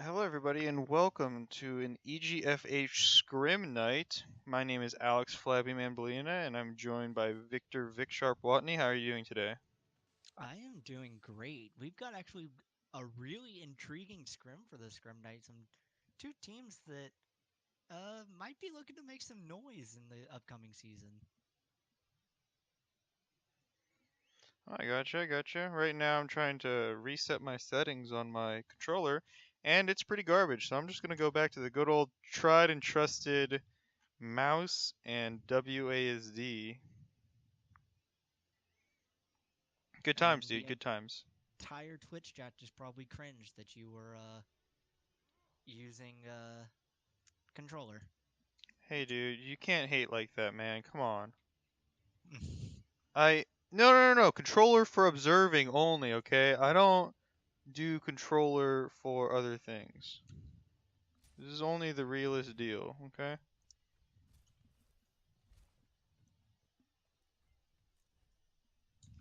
Hello, everybody, and welcome to an EGFH Scrim night. My name is Alex Flabby Manbolina, and I'm joined by Victor Vic Sharp Watney. How are you doing today? I am doing great. We've got actually a really intriguing scrim for the scrim night. Some two teams that might be looking to make some noise in the upcoming season. I gotcha. Right now, I'm trying to reset my settings on my controller, and it's pretty garbage, so I'm just gonna go back to the good old tried and trusted mouse and WASD. Good times, And dude, the good times. entire Twitch chat just probably cringed that you were using controller. Hey, dude, you can't hate like that, man. Come on. I no. Controller for observing only, okay? I don't do controller for other things. This is only the realest deal, okay?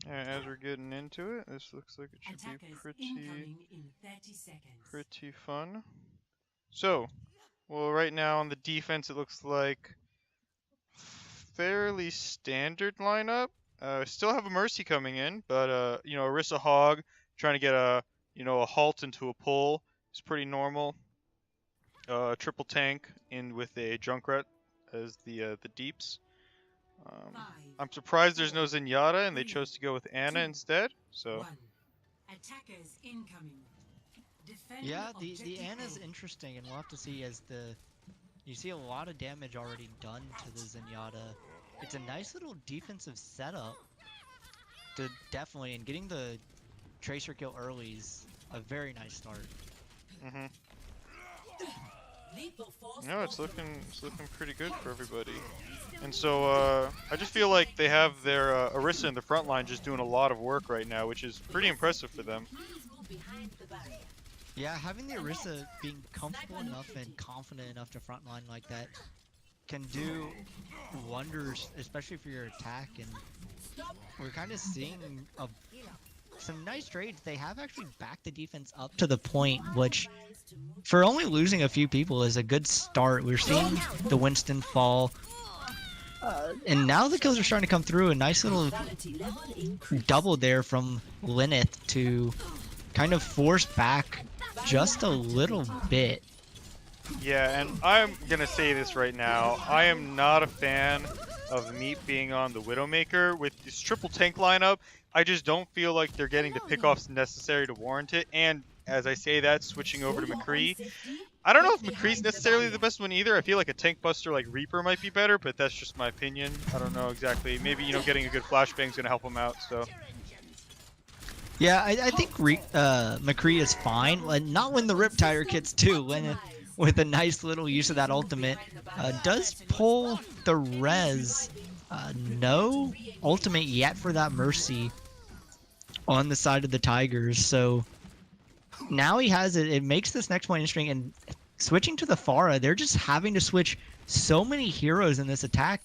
Alright, as we're getting into it, this looks like it should be Attackers incoming in 30 seconds. pretty fun. So, well, right now on the defense, it looks like fairly standard lineup. Still have a Mercy coming in, but Orisa Hog trying to get a halt into a pull is pretty normal. Triple tank in with a Junkrat as the deeps. Um, Five, I'm surprised there's no four, Zenyatta and they three, chose to go with Anna two, instead. So one. Attackers incoming. Defend Yeah, the objective Ana's A. interesting, and we'll have to see as you see a lot of damage already done to the Zenyatta. It's a nice little defensive setup to definitely, and getting the Tracer kill early is a very nice start. hmm Lethal force no, it's authorized. looking pretty good for everybody. And so I just feel like they have their Orisa in the front line just doing a lot of work right now, which is pretty impressive for them. Please move behind the barrier. Yeah, having the Orisa being comfortable enough and confident enough to frontline like that can do wonders, especially for your attack. And we're kind of seeing some nice trades. They have actually backed the defense up to the point, which for only losing a few people is a good start. We're seeing the Winston fall. And now the kills are starting to come through. A nice little Lethality level increase. double there from Lineth to kind of force back just a little bit. Yeah, and I'm gonna say this right now. I am not a fan of Meat being on the Widowmaker. With this triple tank lineup, I just don't feel like they're getting the pickoffs necessary to warrant it. And as I say that, switching over to McCree, I don't know if McCree's necessarily the best one either. I feel like a tank buster like Reaper might be better, but that's just my opinion. I don't know exactly. Maybe, getting a good flashbang is gonna help him out, so. Yeah, I think McCree is fine. Not when the Riptire kits too. With a nice little use of that ultimate, does pull the res. No ultimate yet for that Mercy on the side of the Tigers. So now he has it. It makes this next point interesting. And switching to the Pharah, they're just having to switch so many heroes in this attack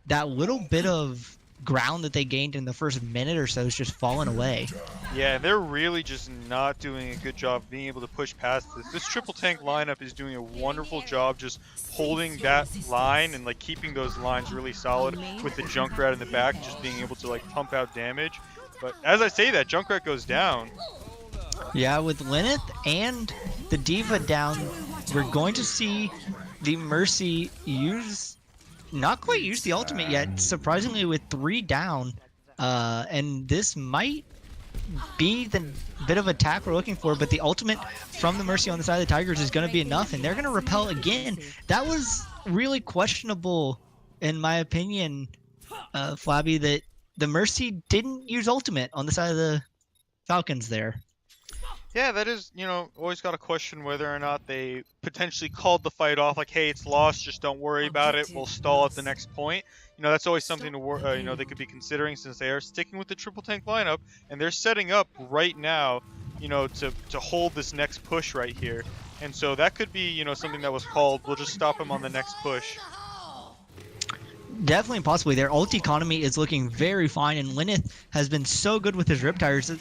that little bit of ground that they gained in the first minute or so is just falling away. Yeah, they're really just not doing a good job of being able to push past this. This triple tank lineup is doing a wonderful job just holding that line and like keeping those lines really solid with the Junkrat in the back, just being able to like pump out damage. But as I say that, Junkrat goes down. Yeah, with Lineth and the Diva down, we're going to see the Mercy not quite use the ultimate yet, surprisingly with 3 down. And this might be the bit of attack we're looking for, but the ultimate from the Mercy on the side of the Tigers is going to be enough, and they're going to repel again. That was really questionable, in my opinion, Flabby, that the Mercy didn't use ultimate on the side of the Falcons there. Yeah, that is, always got to question whether or not they potentially called the fight off, like, hey, it's lost, just don't worry about it, we'll stall at the next point. That's always something to they could be considering since they are sticking with the triple tank lineup, and they're setting up right now, to hold this next push right here. And so that could be, something that was called, we'll just stop him on the next push. Definitely, possibly. Their ult economy is looking very fine, and Lineth has been so good with his Riptires.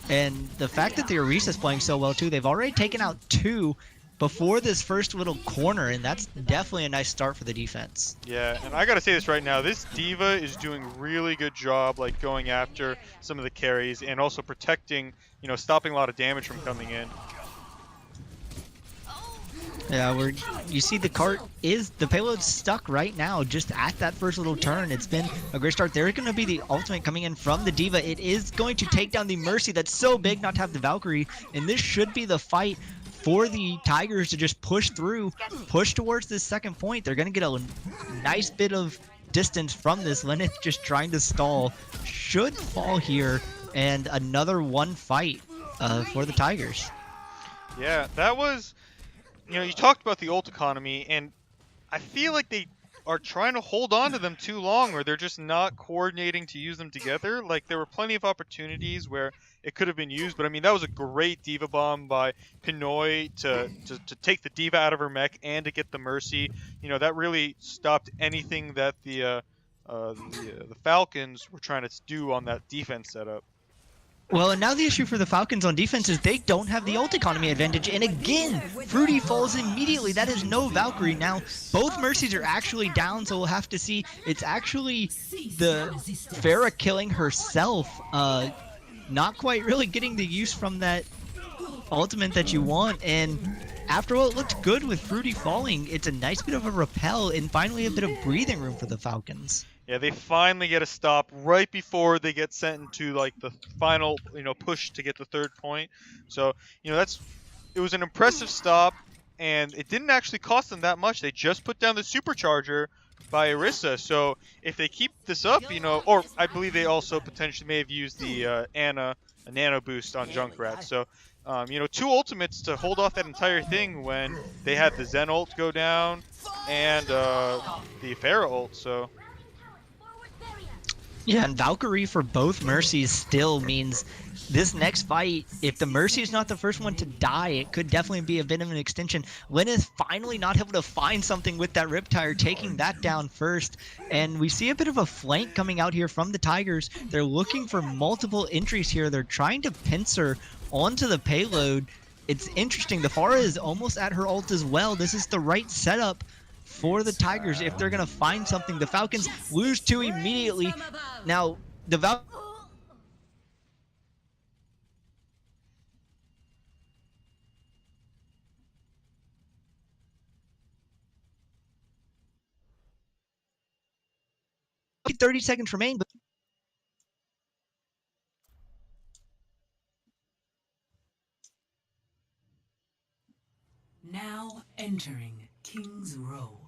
And the fact that the Orisa's playing so well too, they've already taken out 2 before this first little corner, and that's definitely a nice start for the defense. Yeah, and I gotta say this right now, this D.Va is doing really good job, like, going after some of the carries and also protecting, stopping a lot of damage from coming in. Yeah, you see the payload's stuck right now, just at that first little turn. It's been a great start. There's going to be the ultimate coming in from the D.Va. It is going to take down the Mercy. That's so big not to have the Valkyrie, and this should be the fight for the Tigers to just push through, push towards this second point. They're going to get a nice bit of distance from this. Lenneth just trying to stall. Should fall here, and another one fight for the Tigers. Yeah, that was... you talked about the ult economy, and I feel like they are trying to hold on to them too long, or they're just not coordinating to use them together. Like, there were plenty of opportunities where it could have been used, but I mean, that was a great D.Va bomb by Pinoy to take the D.Va out of her mech and to get the Mercy. That really stopped anything that the Falcons were trying to do on that defense setup. Well, and now the issue for the Falcons on defense is they don't have the ult economy advantage. And again, Fruity falls immediately. That is no Valkyrie. Now, both Mercies are actually down, so we'll have to see. It's actually the Pharah killing herself. Not quite really getting the use from that ultimate that you want. And after all, it looked good with Fruity falling. It's a nice bit of a repel and finally a bit of breathing room for the Falcons. Yeah, they finally get a stop right before they get sent into like the final, push to get the third point. So, it was an impressive stop, and it didn't actually cost them that much. They just put down the supercharger by Orisa. So if they keep this up, or I believe they also potentially may have used the a nano boost on Junkrat. So, 2 ultimates to hold off that entire thing when they had the Zen ult go down and the Pharah ult. So. Yeah, and Valkyrie for both Mercies still means this next fight, if the Mercy is not the first one to die, it could definitely be a bit of an extension. Lynn is finally not able to find something with that Riptire, taking that down first. And we see a bit of a flank coming out here from the Tigers. They're looking for multiple entries here. They're trying to pincer onto the payload. It's interesting. The Pharah is almost at her ult as well. This is the right setup for the Tigers if they're going to find something. The Falcons lose 2 immediately. Now, the 30 seconds remain. Now entering King's Row.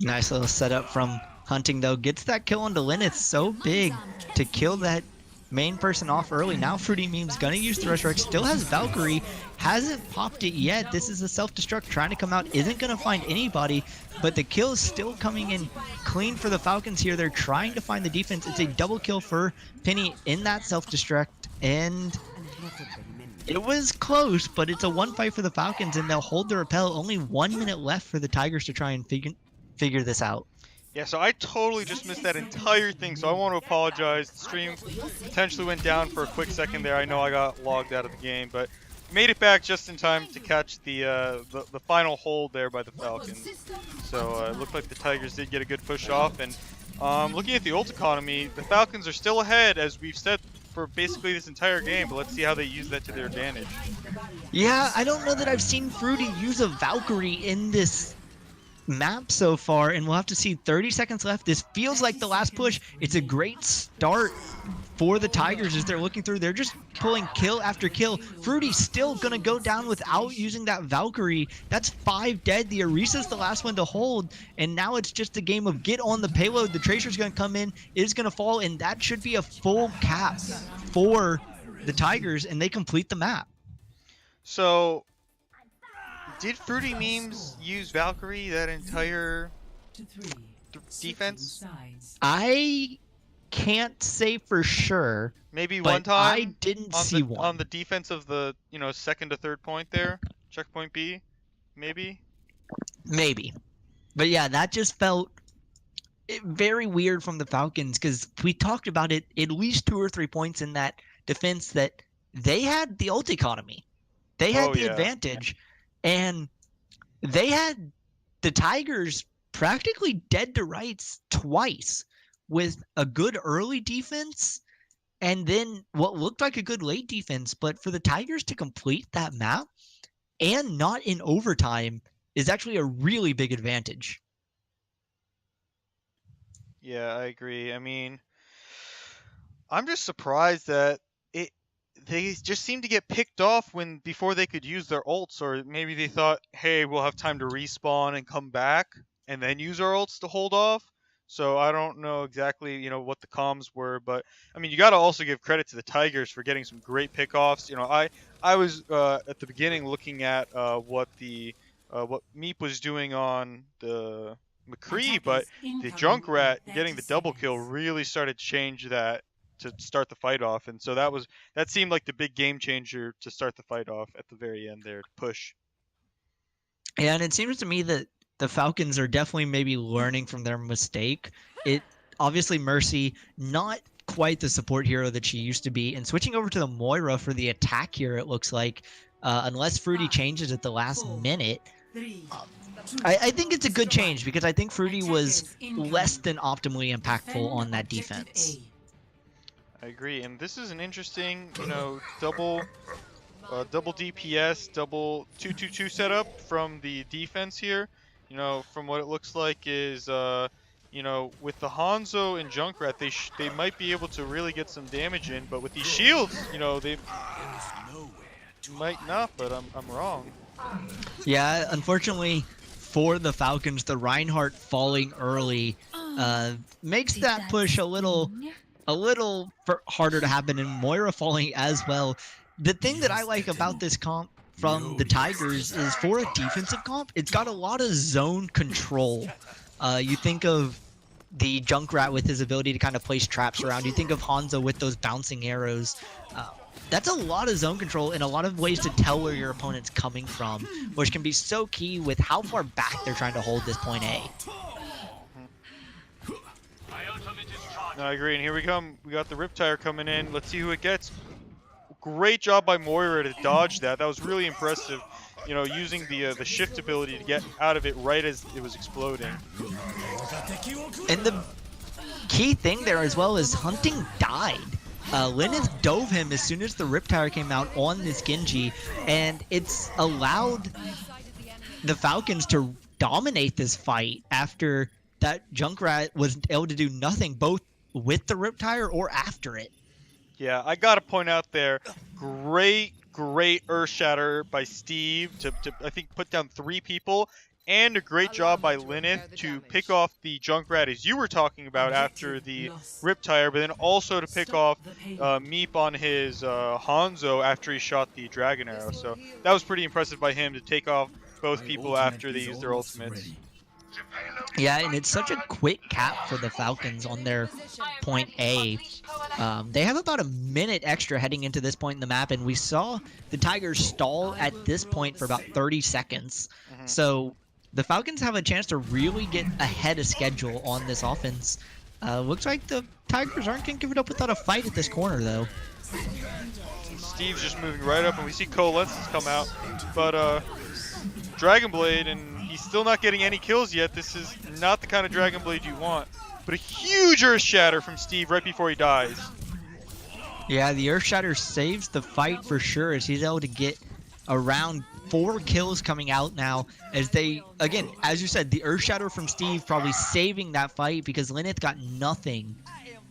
Nice little setup from Hunting, though. Gets that kill onto Lynn. It's so big to kill that main person off early. Now Fruity Meme's gonna use the Resurrect. Still has Valkyrie. Hasn't popped it yet. This is a self-destruct trying to come out. Isn't gonna find anybody, but the kill is still coming in clean for the Falcons here. They're trying to find the defense. It's a double kill for Penny in that self-destruct, and it was close, but it's a 1 fight for the Falcons, and they'll hold the repel. Only 1 minute left for the Tigers to try and figure this out. Yeah, so I totally just missed that entire thing, so I want to apologize. The stream potentially went down for a quick second there. I know I got logged out of the game, but made it back just in time to catch the final hold there by the Falcons. So it looked like the Tigers did get a good push off, and looking at the ult economy, the Falcons are still ahead, as we've said for basically this entire game, but let's see how they use that to their advantage. Yeah, I don't know that I've seen Fruity use a Valkyrie in this map so far, and we'll have to see. 30 seconds left. This feels like the last push. It's a great start for the Tigers as they're looking through. They're just pulling kill after kill. Fruity's still gonna go down without using that Valkyrie. That's 5 dead. The Orisa's the last one to hold, and now it's just a game of get on the payload. The Tracer's gonna come in, is gonna fall, and that should be a full cap for the Tigers, and they complete the map. So did Fruity Memes use Valkyrie that entire defense? I can't say for sure. Maybe one time? I didn't see one. On the defense of the, second to third point there? Checkpoint B? Maybe? Maybe. But yeah, that just felt very weird from the Falcons because we talked about it at least 2 or 3 points in that defense that they had the ult economy. They had Oh the yeah. advantage, and they had the Tigers practically dead to rights twice with a good early defense and then what looked like a good late defense. But for the Tigers to complete that map and not in overtime is actually a really big advantage. Yeah, I agree. I mean, I'm just surprised that it they just seem to get picked off when before they could use their ults, or maybe they thought, hey, we'll have time to respawn and come back and then use our ults to hold off. So I don't know exactly, what the comms were, but I mean, you got to also give credit to the Tigers for getting some great pickoffs. I was at the beginning looking at what Meep was doing on the McCree, but the Junkrat getting the double kill really started to change that to start the fight off, and so that seemed like the big game changer to start the fight off at the very end there to push. And it seems to me that the Falcons are definitely maybe learning from their mistake. It obviously Mercy not quite the support hero that she used to be, and switching over to the Moira for the attack here, it looks like, unless Fruity changes at the last minute. I think it's a good change because I think Fruity was less than optimally impactful on that defense. I agree, and this is an interesting, double DPS, double 2-2-2 setup from the defense here. From what it looks like is, with the Hanzo and Junkrat, they might be able to really get some damage in, but with these shields, they might not. But I'm wrong. Yeah, unfortunately for the Falcons, the Reinhardt falling early makes that push a little harder to happen, and Moira falling as well. The thing that I like about this comp from the Tigers is for a defensive comp, it's got a lot of zone control. You think of the Junkrat with his ability to kind of place traps around. You think of Hanzo with those bouncing arrows. That's a lot of zone control and a lot of ways to tell where your opponent's coming from, which can be so key with how far back they're trying to hold this point A. No, I agree, and here we come. We got the Riptire coming in. Let's see who it gets. Great job by Moira to dodge that. That was really impressive. Using the shift ability to get out of it right as it was exploding. And the key thing there as well is Hunting died. Lyneth dove him as soon as the Riptire came out on this Genji, and it's allowed the Falcons to dominate this fight after that Junkrat was able to do nothing, both with the Riptire or after it. Yeah, I gotta point out there, great Earth Shatter by Steve to I think put down 3 people, and a great job by Lyneth to pick off the Junkrat as you were talking about after the Riptire, but then also to pick off Meep on his Hanzo after he shot the Dragon Arrow. So that was pretty impressive by him to take off both people after they used their ultimates. Yeah, and it's such a quick cap for the Falcons on their point A. They have about a minute extra heading into this point in the map, and we saw the Tigers stall at this point for about 30 seconds. So the Falcons have a chance to really get ahead of schedule on this offense. Looks like the Tigers aren't going to give it up without a fight at this corner, though. Steve's just moving right up, and we see Coalescence come out, but Dragon Blade, and he's still not getting any kills yet. This is not the kind of Dragon Blade you want. But a huge Earth Shatter from Steve right before he dies. Yeah, the Earth Shatter saves the fight for sure, as he's able to get around 4 kills coming out now. As they, again, as you said, the Earth Shatter from Steve probably saving that fight because Lyneth got nothing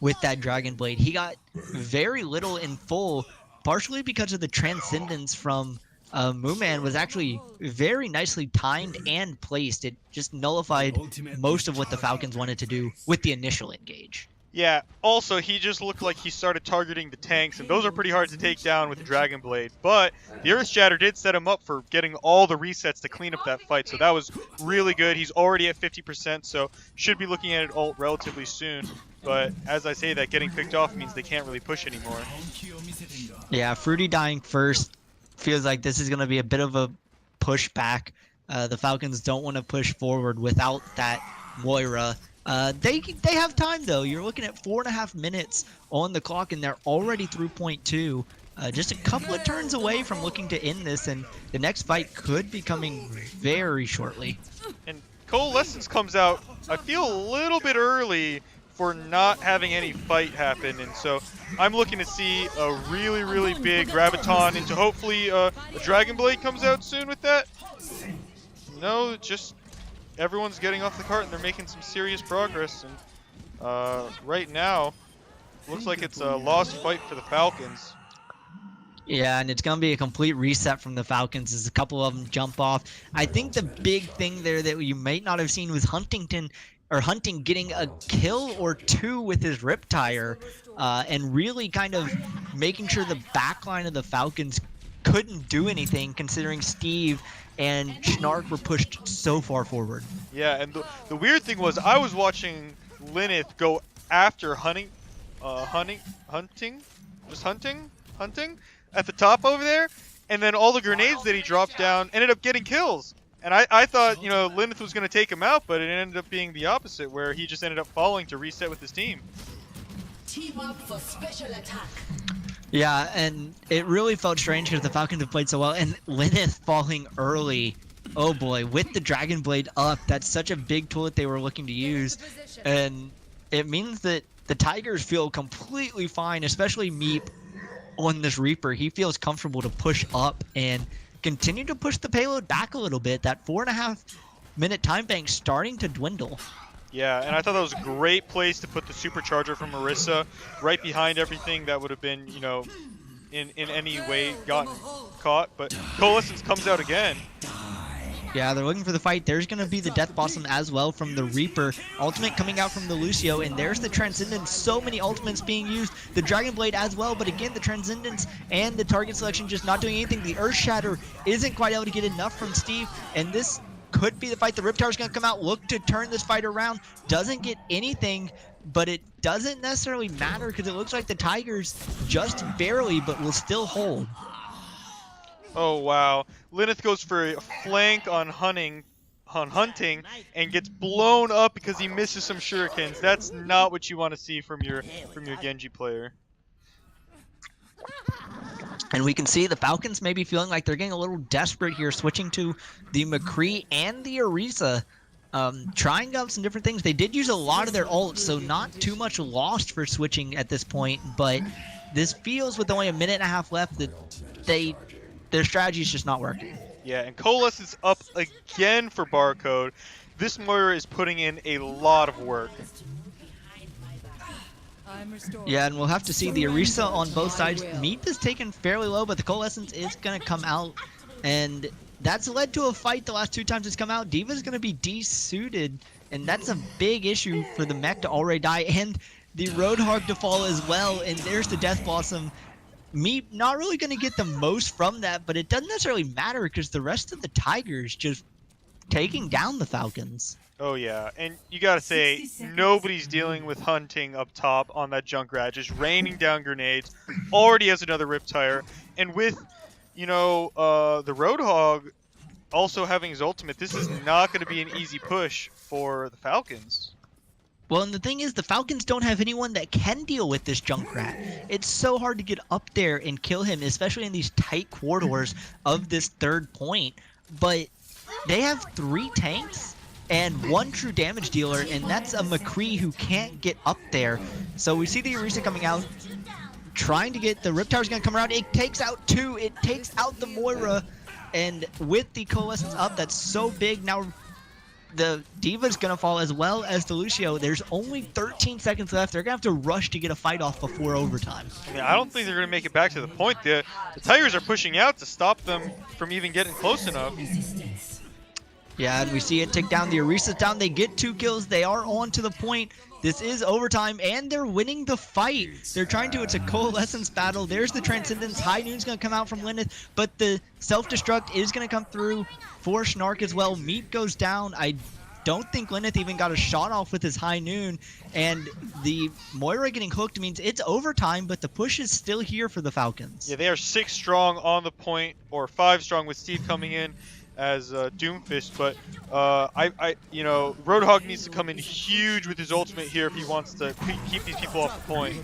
with that Dragon Blade. He got very little in full, partially because of the Transcendence from Mooman was actually very nicely timed and placed. It just nullified most of what the Falcons wanted to do with the initial engage. Yeah, also he just looked like he started targeting the tanks, and those are pretty hard to take down with the Dragon Blade. But the Earth Shatter did set him up for getting all the resets to clean up that fight, so that was really good. He's already at 50%, so should be looking at it ult relatively soon. But as I say that, getting picked off means they can't really push anymore. Yeah, Fruity dying first feels like this is going to be a bit of a pushback. The Falcons don't want to push forward without that Moira. They have time though. You're looking at 4.5 minutes on the clock, and they're already through point 2. Just a couple of turns away from looking to end this, and the next fight could be coming very shortly. And Coalescence comes out, I feel, a little bit early for not having any fight happen, and so I'm looking to see a really, really big Graviton into hopefully a Dragon Blade comes out soon with that. No, just everyone's getting off the cart and they're making some serious progress, and right now looks like it's a lost fight for the Falcons. Yeah, and it's going to be a complete reset from the Falcons as a couple of them jump off. I think the big thing there that you might not have seen was Hunting getting a kill or 2 with his Riptire, and really kind of making sure the backline of the Falcons couldn't do anything, considering Steve and Snark were pushed so far forward. Yeah, and the weird thing was I was watching Lineth go after hunting at the top over there, and then all the grenades that he dropped down ended up getting kills. And I thought, you know, Lineth was going to take him out, but it ended up being the opposite, where he just ended up falling to reset with his team. Team up for special attack. Yeah, and it really felt strange because the Falcons have played so well, and Lineth falling early. Oh boy, with the Dragon Blade up, that's such a big tool that they were looking to use, and it means that the Tigers feel completely fine, especially Meep on this Reaper. He feels comfortable to push up and continue to push the payload back a little bit. That 4.5 minute time bank starting to dwindle. Yeah, and I thought that was a great place to put the supercharger from Marissa right behind everything that would have been, you know, in any way gotten caught. But Coalescence comes out again. Yeah, they're looking for the fight. There's going to be the Death Blossom as well from the Reaper. Ultimate coming out from the Lucio, and there's the Transcendence. So many ultimates being used. The Dragon Blade as well, but again, the Transcendence and the target selection just not doing anything. The Earth Shatter isn't quite able to get enough from Steve, and this could be the fight. The Riptire's going to come out, look to turn this fight around. Doesn't get anything, but it doesn't necessarily matter because it looks like the Tigers just barely, but will still hold. Oh wow, Lineth goes for a flank on hunting and gets blown up because he misses some shurikens. That's not what you want to see from your Genji player. And we can see the Falcons maybe feeling like they're getting a little desperate here, switching to the McCree and the Orisa, trying out some different things. They did use a lot of their ults, so not too much lost for switching at this point, but this feels with only a minute and a half left that their strategy is just not working. Yeah, and Coalesce is up again for Barcode. This Moira is putting in a lot of work. Yeah, and we'll have to see the Orisa on both sides. Meep is taken fairly low, but the Coalescence is going to come out, and that's led to a fight the last 2 times it's come out. Diva's going to be desuited, and that's a big issue for the mech to already die, and the Roadhog to fall as well, and there's the Death Blossom. Meep not really going to get the most from that, but it doesn't necessarily matter because the rest of the Tigers just taking down the Falcons. Oh yeah, and you gotta say, nobody's dealing with hunting up top on that Junkrat, just raining down grenades, already has another Riptire, and with, you know, the Roadhog also having his ultimate, this is not going to be an easy push for the Falcons. Well, and the thing is, the Falcons don't have anyone that can deal with this Junkrat. It's so hard to get up there and kill him, especially in these tight corridors of this 3rd point, but they have 3 tanks and 1 true damage dealer, and that's a McCree who can't get up there. So we see the Orisa coming out, trying to get the Riptire's going to come around. It takes out 2. It takes out the Moira, and with the Coalescence up, that's so big. Now the Diva's going to fall as well as the Lucio. There's only 13 seconds left. They're going to have to rush to get a fight off before overtime. Yeah, I don't think they're going to make it back to the point. The Tigers are pushing out to stop them from even getting close enough. Yeah, and we see it tick down. The Orisa's down. They get 2 kills. They are on to the point. This is overtime, and they're winning the fight. They're trying to. It's a Coalescence battle. There's the Transcendence. High Noon's going to come out from Lineth, but the self-destruct is going to come through for Snark as well. Meep goes down. I don't think Lineth even got a shot off with his High Noon, and the Moira getting hooked means it's overtime, but the push is still here for the Falcons. Yeah, they are 6 strong on the point, or 5 strong with Steve coming in. as Doomfist, but Roadhog needs to come in huge with his ultimate here if he wants to keep these people off the point.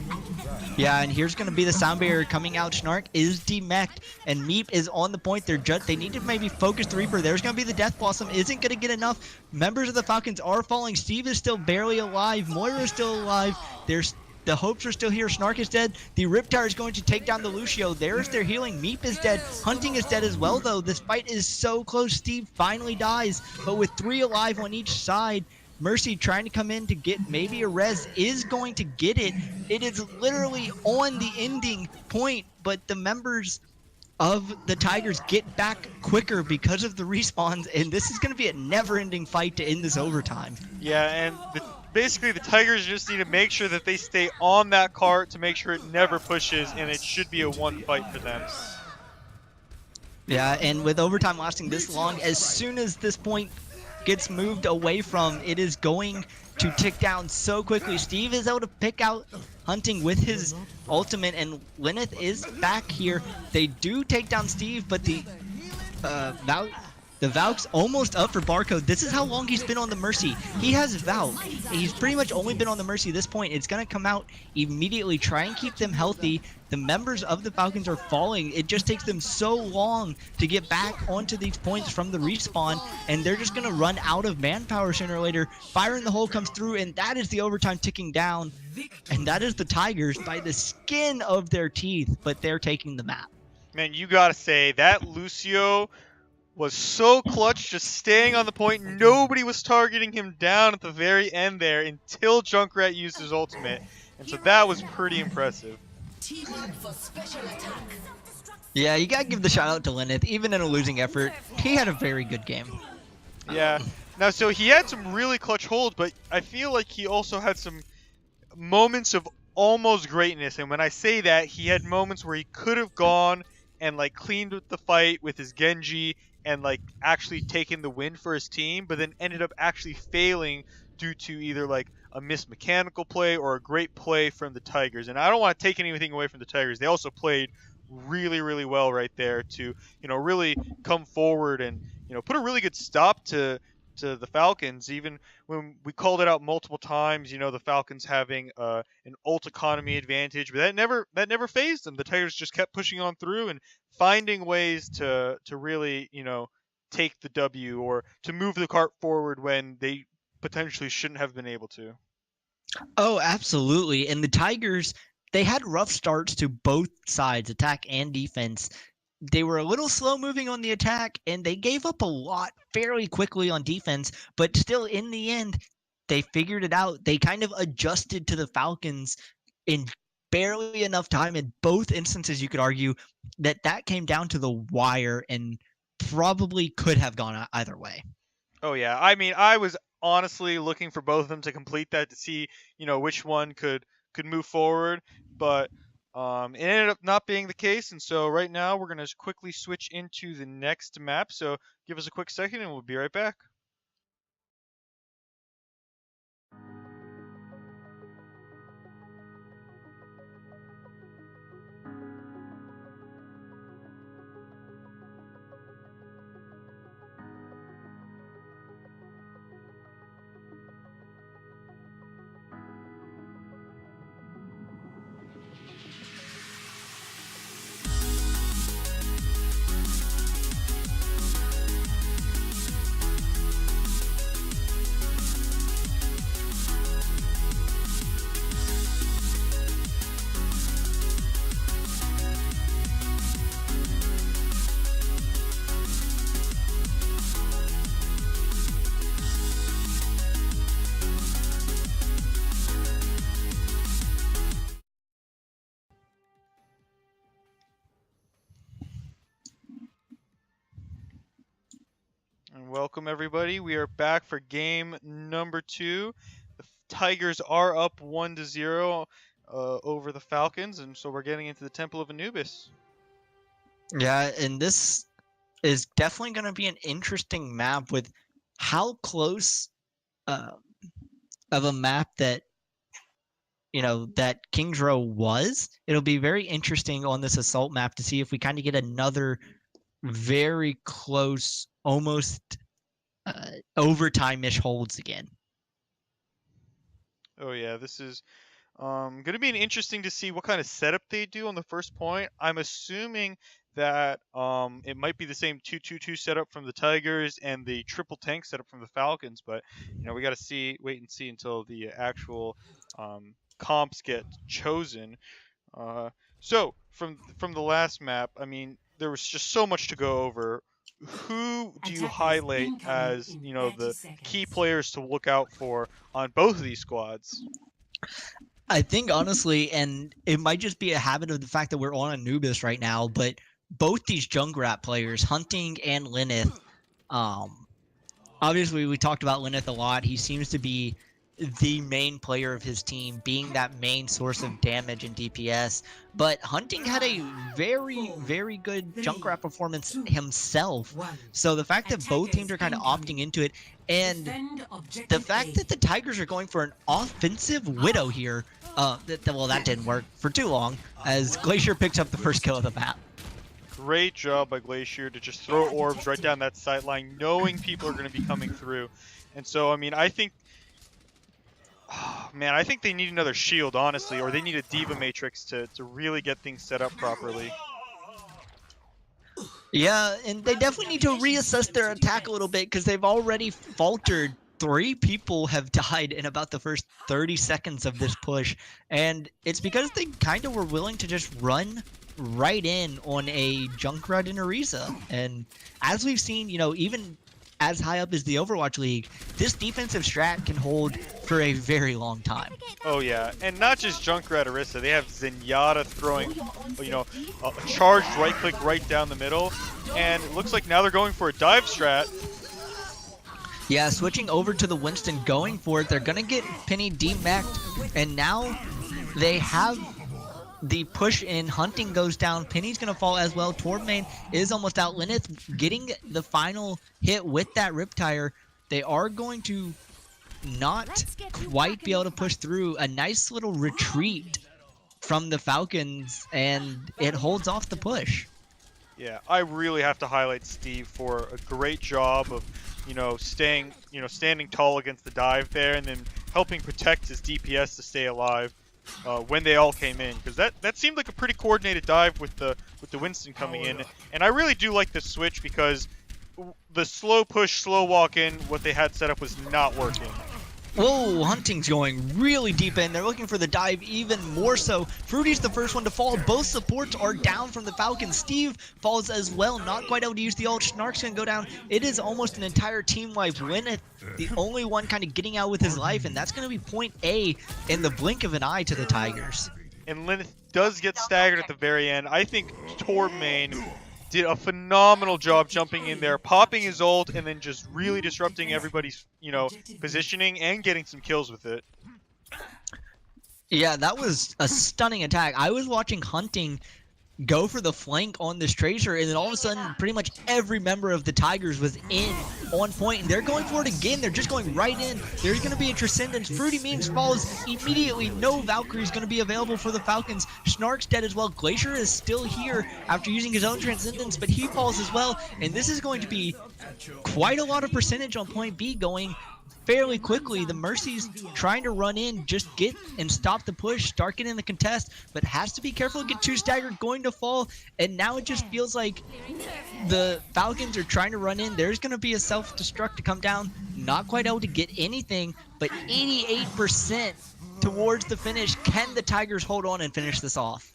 Yeah, and here's going to be the sound barrier coming out. Snark is demeched, and Meep is on the point. They need to maybe focus the Reaper. There's going to be the Death Blossom. Isn't going to get enough. Members of the Falcons are falling. Steve is still barely alive. Moira is still alive. The hopes are still here. Snark is dead. The Riptire is going to take down the Lucio. There's their healing. Meep is dead. Hunting is dead as well, though. This fight is so close. Steve finally dies, but with 3 alive on each side, Mercy trying to come in to get maybe a res is going to get it. It is literally on the ending point, but the members of the Tigers get back quicker because of the respawns, and this is going to be a never-ending fight to end this overtime. Yeah, and basically the Tigers just need to make sure that they stay on that cart to make sure it never pushes, and it should be a one fight for them. Yeah, and with overtime lasting this long, as soon as this point gets moved away from, it is going to tick down so quickly. Steve is able to pick out Hunting with his ultimate, and Lyneth is back here. They do take down Steve, but the Valk's almost up for Barcode. This is how long he's been on the Mercy. He has Valk. He's pretty much only been on the Mercy at this point. It's going to come out immediately. Try and keep them healthy. The members of the Falcons are falling. It just takes them so long to get back onto these points from the respawn, and they're just going to run out of manpower sooner or later. Fire in the Hole comes through, and that is the overtime ticking down. And that is the Tigers by the skin of their teeth, but they're taking the map. Man, you got to say, that Lucio was so clutch, just staying on the point. Nobody was targeting him down at the very end there until Junkrat used his ultimate. And so that was pretty impressive. Team up for special attack. Yeah, you gotta give the shout out to Lyneth. Even in a losing effort, he had a very good game. Yeah. Now, so he had some really clutch holds, but I feel like he also had some moments of almost greatness. And when I say that, he had moments where he could have gone and like cleaned the fight with his Genji and like actually taken the win for his team, but then ended up actually failing due to either like a missed mechanical play or a great play from the Tigers. And I don't want to take anything away from the Tigers. They also played really, really well right there to, really come forward and, put a really good stop to the Falcons. Even when we called it out multiple times, the Falcons having an ult economy advantage, but that never phased them. The Tigers just kept pushing on through and finding ways to really, take the W or to move the cart forward when they potentially shouldn't have been able to. Oh, absolutely. And the Tigers, they had rough starts to both sides, attack and defense. They were a little slow moving on the attack, and they gave up a lot fairly quickly on defense, but still in the end, they figured it out. They kind of adjusted to the Falcons in barely enough time. In both instances, you could argue that came down to the wire and probably could have gone either way. Oh, yeah. I mean, I was honestly looking for both of them to complete that to see, which one could move forward, but it ended up not being the case, and so right now we're going to quickly switch into the next map, so give us a quick second and we'll be right back. And welcome everybody. We are back for game number 2. The Tigers are up 1-0 over the Falcons, and so we're getting into the Temple of Anubis. Yeah, and this is definitely going to be an interesting map with how close of a map that that Kings Row was. It'll be very interesting on this assault map to see if we kind of get another very close almost overtime-ish holds again. Oh yeah, this is gonna be interesting to see what kind of setup they do on the first point. I'm assuming that it might be the same 2-2-2 setup from the Tigers and the triple tank setup from the Falcons, but we got to wait and see until the actual comps get chosen. So from the last map, I mean, there was just so much to go over. Who do you highlight as the key players to look out for on both of these squads? I think honestly, and it might just be a habit of the fact that we're on Anubis right now, but both these Junkrat players, Hunting and Lyneth, obviously we talked about Lyneth a lot. He seems to be the main player of his team, being that main source of damage and DPS. But Hunting had a very, very good Junkrat performance himself. So the fact that both teams are kind of opting into it, and the fact that the Tigers are going for an offensive Widow here, well, that didn't work for too long, as Glacier picks up the first kill of the map. Great job by Glacier to just throw orbs right down that sight line, knowing people are going to be coming through. And so, I mean, I think they need another shield, honestly, or they need a Diva Matrix to really get things set up properly. Yeah, and they definitely need to reassess their attack a little bit because they've already faltered. 3 people have died in about the first 30 seconds of this push, and it's because they kind of were willing to just run right in on a Junkrat and Ariza. And as we've seen, even as high up as the Overwatch League, this defensive strat can hold for a very long time. Oh yeah, and not just Junkrat Orisa, they have Zenyatta throwing, a charged right click right down the middle, and it looks like now they're going for a dive strat. Yeah, switching over to the Winston, going for it. They're gonna get Penny demacked, and now they have the push in. Hunting goes down. Penny's going to fall as well. Torbmain is almost out. Lyneth getting the final hit with that Riptire. They are going to not quite be able to push through. A nice little retreat from the Falcons, and it holds off the push. Yeah, I really have to highlight Steve for a great job of, standing tall against the dive there and then helping protect his DPS to stay alive. When they all came in, because that seemed like a pretty coordinated dive with the Winston coming in, and I really do like this switch because the slow push, slow walk in, what they had set up was not working. Whoa, Hunting's going really deep in. They're looking for the dive even more so. Fruity's the first one to fall. Both supports are down from the Falcons. Steve falls as well, not quite able to use the ult. Snark's gonna go down. It is almost an entire team wipe. Lyneth, the only one kind of getting out with his life, and that's gonna be point A in the blink of an eye to the Tigers. And Lyneth does get staggered at the very end. I think Torbmain did a phenomenal job jumping in there, popping his ult, and then just really disrupting everybody's, positioning and getting some kills with it. Yeah, that was a stunning attack. I was watching Hunting go for the flank on this Tracer, and then all of a sudden, pretty much every member of the Tigers was on point, and they're going for it again. They're just going right in. There's going to be a Transcendence. Fruity Memes falls immediately. No Valkyrie's going to be available for the Falcons. Snark's dead as well. Glacier is still here after using his own Transcendence, but he falls as well, and this is going to be quite a lot of percentage on point B going fairly quickly. The Mercy's trying to run in, just get and stop the push, start getting the contest, but has to be careful, get 2 staggered, going to fall, and now it just feels like the Falcons are trying to run in. There's going to be a self-destruct to come down, not quite able to get anything, but 88% towards the finish. Can the Tigers hold on and finish this off?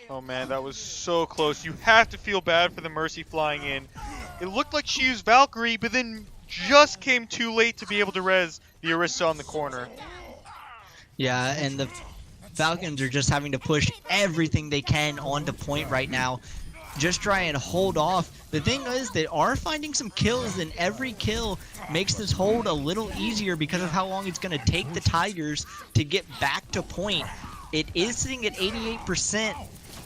Oh man, that was so close. You have to feel bad for the Mercy flying in. It looked like she used Valkyrie, but then just came too late to be able to res the Orisa on the corner. Yeah, and the Falcons are just having to push everything they can onto point right now. Just try and hold off. The thing is, they are finding some kills, and every kill makes this hold a little easier because of how long it's going to take the Tigers to get back to point. It is sitting at 88%,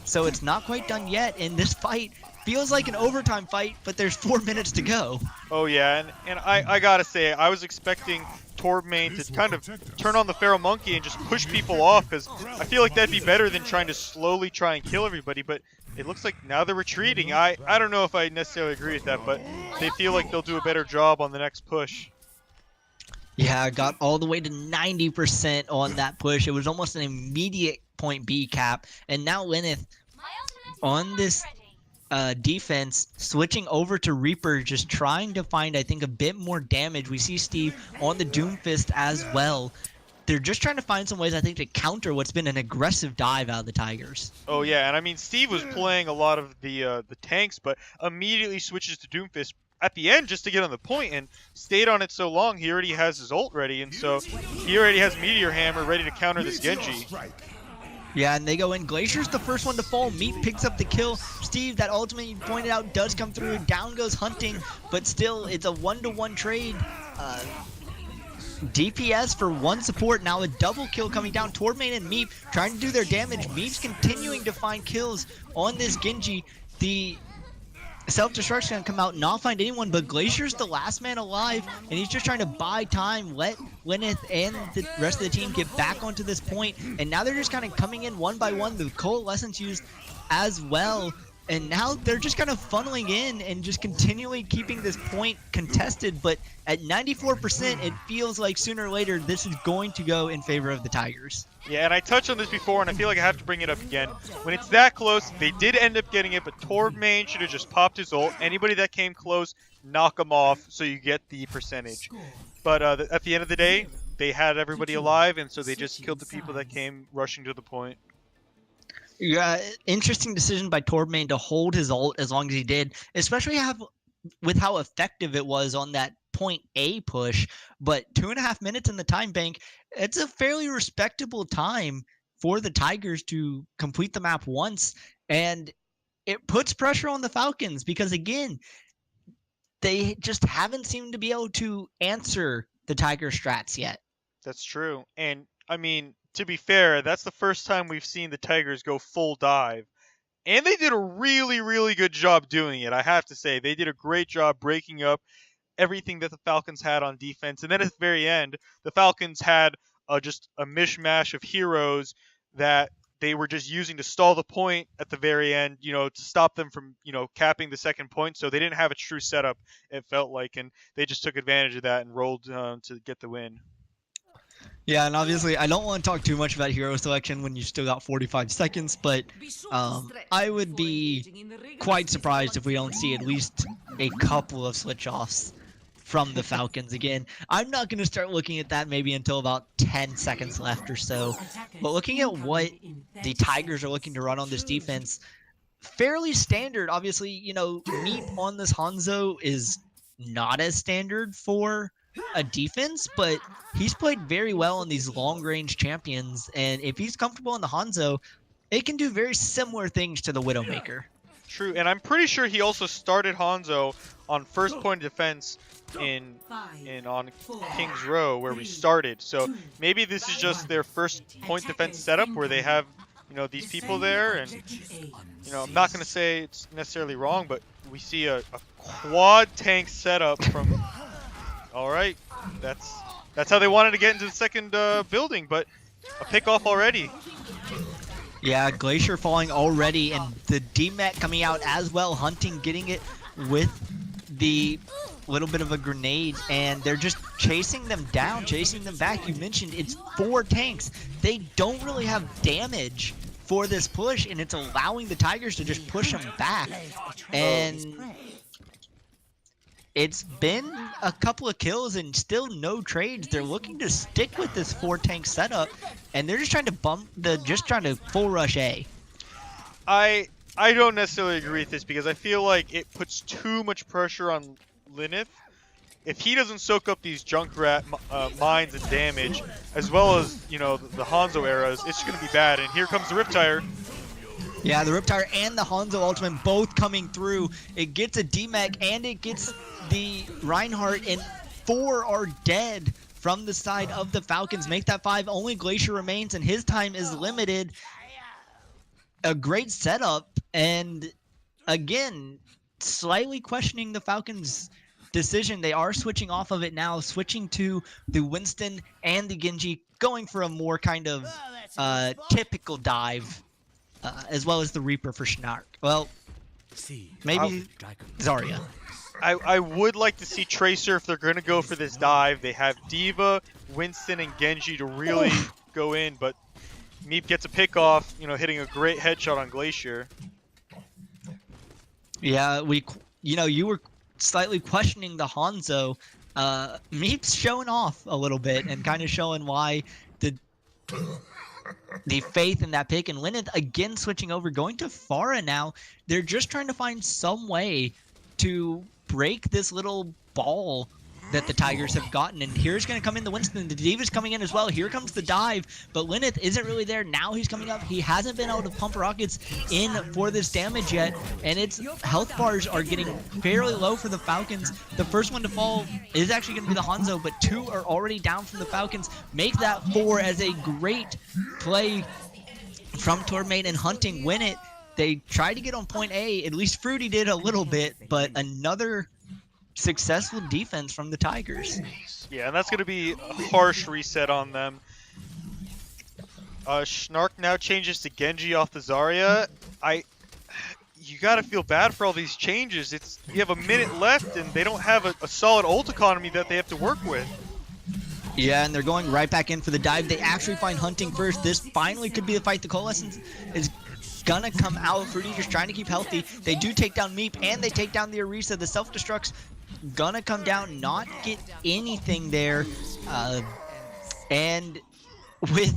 so it's not quite done yet, and this fight feels like an overtime fight, but there's 4 minutes to go. Oh yeah, and I gotta say, I was expecting Torb main to kind of turn on the Feral Monkey and just push people off, because I feel like that'd be better than trying to slowly try and kill everybody. But it looks like now they're retreating. I don't know if I necessarily agree with that, but they feel like they'll do a better job on the next push. Yeah, I got all the way to 90% on that push. It was almost an immediate point B cap. And now Lyneth on this defense, switching over to Reaper, just trying to find, I think, a bit more damage. We see Steve on the Doomfist as well. They're just trying to find some ways, I think, to counter what's been an aggressive dive out of the Tigers. Oh yeah, and I mean, Steve was playing a lot of the tanks, but immediately switches to Doomfist at the end just to get on the point, and stayed on it so long he already has his ult ready, and so he already has Meteor Hammer ready to counter this Genji. Yeah, and they go in. Glacier's the first one to fall. Meat picks up the kill. Steve, that ultimate you pointed out, does come through. Down goes Hunting, but still, it's a 1-to-1 trade. DPS for one support. Now a double kill coming down. Tormain and Meep trying to do their damage. Meep's continuing to find kills on this Genji. The self-destruction gonna come out, not find anyone, but Glacier's the last man alive, and he's just trying to buy time, let Lyneth and the rest of the team get back onto this point, and now they're just kind of coming in one by one. The Coalescence used as well, and now they're just kind of funneling in and just continually keeping this point contested, but at 94%, it feels like sooner or later this is going to go in favor of the Tigers. Yeah, and I touched on this before, and I feel like I have to bring it up again. When it's that close, they did end up getting it, but Torb main should have just popped his ult. Anybody that came close, knock him off so you get the percentage. But at the end of the day, they had everybody alive, and so they just killed the people that came rushing to the point. Yeah, interesting decision by Torb to hold his ult as long as he did, especially with how effective it was on that point A push. But 2.5 minutes in the time bank, it's a fairly respectable time for the Tigers to complete the map once, and it puts pressure on the Falcons because, again, they just haven't seemed to be able to answer the Tiger strats yet. That's true. And, I mean, to be fair, that's the first time we've seen the Tigers go full dive. And they did a really, really good job doing it, I have to say. They did a great job breaking up everything that the Falcons had on defense. And then at the very end, the Falcons had just a mishmash of heroes that they were just using to stall the point at the very end, to stop them from, capping the second point. So they didn't have a true setup, it felt like. And they just took advantage of that and rolled to get the win. Yeah, and obviously, I don't want to talk too much about hero selection when you still got 45 seconds, but I would be quite surprised if we don't see at least a couple of switch-offs from the Falcons. Again, I'm not going to start looking at that maybe until about 10 seconds left or so, but looking at what the Tigers are looking to run on this defense, fairly standard. Obviously, Meep on this Hanzo is not as standard for a defense, but he's played very well on these long-range champions, and if he's comfortable in the Hanzo, it can do very similar things to the Widowmaker. True, and I'm pretty sure he also started Hanzo on first point of defense on King's Row where we started. So maybe this is just their first point defense setup where they have these people there, and I'm not going to say it's necessarily wrong, but we see a quad tank setup from. All right, that's how they wanted to get into the second building, but a pick off already. Yeah, Glacier falling already, and the DMAT coming out as well, Hunting getting it with the little bit of a grenade, and they're just chasing them down, chasing them back. You mentioned it's 4 tanks. They don't really have damage for this push, and it's allowing the Tigers to just push them back. And it's been a couple of kills and still no trades. They're looking to stick with this 4-tank setup, and they're just trying to full rush A. I don't necessarily agree with this because I feel like it puts too much pressure on Lyneth. If he doesn't soak up these Junkrat mines and damage, as well as the Hanzo eras, it's going to be bad. And here comes the Riptire. Yeah, the Riptire and the Hanzo Ultimate both coming through. It gets a DMAC and it gets the Reinhardt, and 4 are dead from the side of the Falcons. Make that 5. Only Glacier remains, and his time is limited. A great setup, and again, slightly questioning the Falcons' decision. They are switching off of it now, switching to the Winston and the Genji, going for a more kind of typical dive, as well as the Reaper for Schnark. Well, maybe Zarya. I would like to see Tracer if they're going to go for this dive. They have D.Va, Winston, and Genji to really go in, but Meep gets a pick off, hitting a great headshot on Glacier. Yeah, you were slightly questioning the Hanzo. Meep's showing off a little bit and kind of showing why the faith in that pick. And Linneth again switching over, going to Pharah now. They're just trying to find some way to break this little ball that the Tigers have gotten. And here's going to come in the Winston. The D.Va's coming in as well. Here comes the dive, but Linneth isn't really there. Now he's coming up. He hasn't been able to pump rockets in for this damage yet, and its health bars are getting fairly low for the Falcons. The first one to fall is actually going to be the Hanzo, but 2 are already down from the Falcons. Make that 4 as a great play from Tormate and Hunting win it. They tried to get on point A, at least Fruity did a little bit, but another successful defense from the Tigers. Yeah, and that's going to be a harsh reset on them. Schnark now changes to Genji off the Zarya. You got to feel bad for all these changes. You have a minute left, and they don't have a solid ult economy that they have to work with. Yeah, and they're going right back in for the dive. They actually find Hunting first. This finally could be the fight. The Coalescence is gonna come out. Fruity just trying to keep healthy. They do take down Meep, and they take down the Orisa. The self-destruct's gonna come down, not get anything there. And with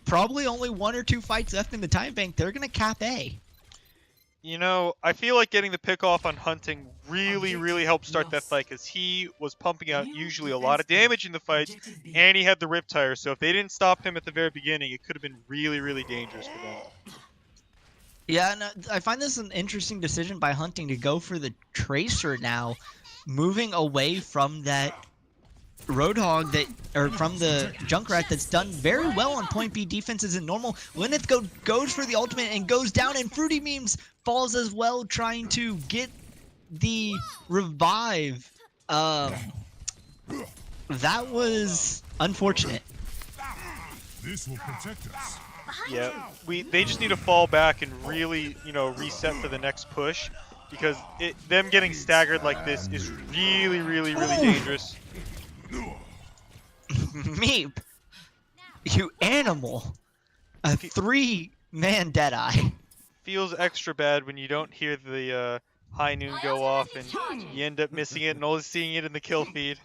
probably only 1 or 2 fights left in the time bank, they're gonna cap A. I feel like getting the pick off on Hunting really helped start that fight, because he was pumping out usually a lot of damage in the fights, and he had the Riptire. So if they didn't stop him at the very beginning, it could have been really dangerous for them. Yeah, and I find this an interesting decision by Hunting to go for the Tracer now, moving away from that Roadhog from the Junkrat that's done very well on point B defenses in normal. Linneth goes for the ultimate and goes down, and Fruity Memes falls as well, trying to get the revive. That was unfortunate. This will protect us. Yeah, they just need to fall back and really, reset for the next push, because them getting staggered like this is really dangerous. Meep, you animal. A 3-man Deadeye. Feels extra bad when you don't hear the high noon go off and you end up missing it and only seeing it in the kill feed.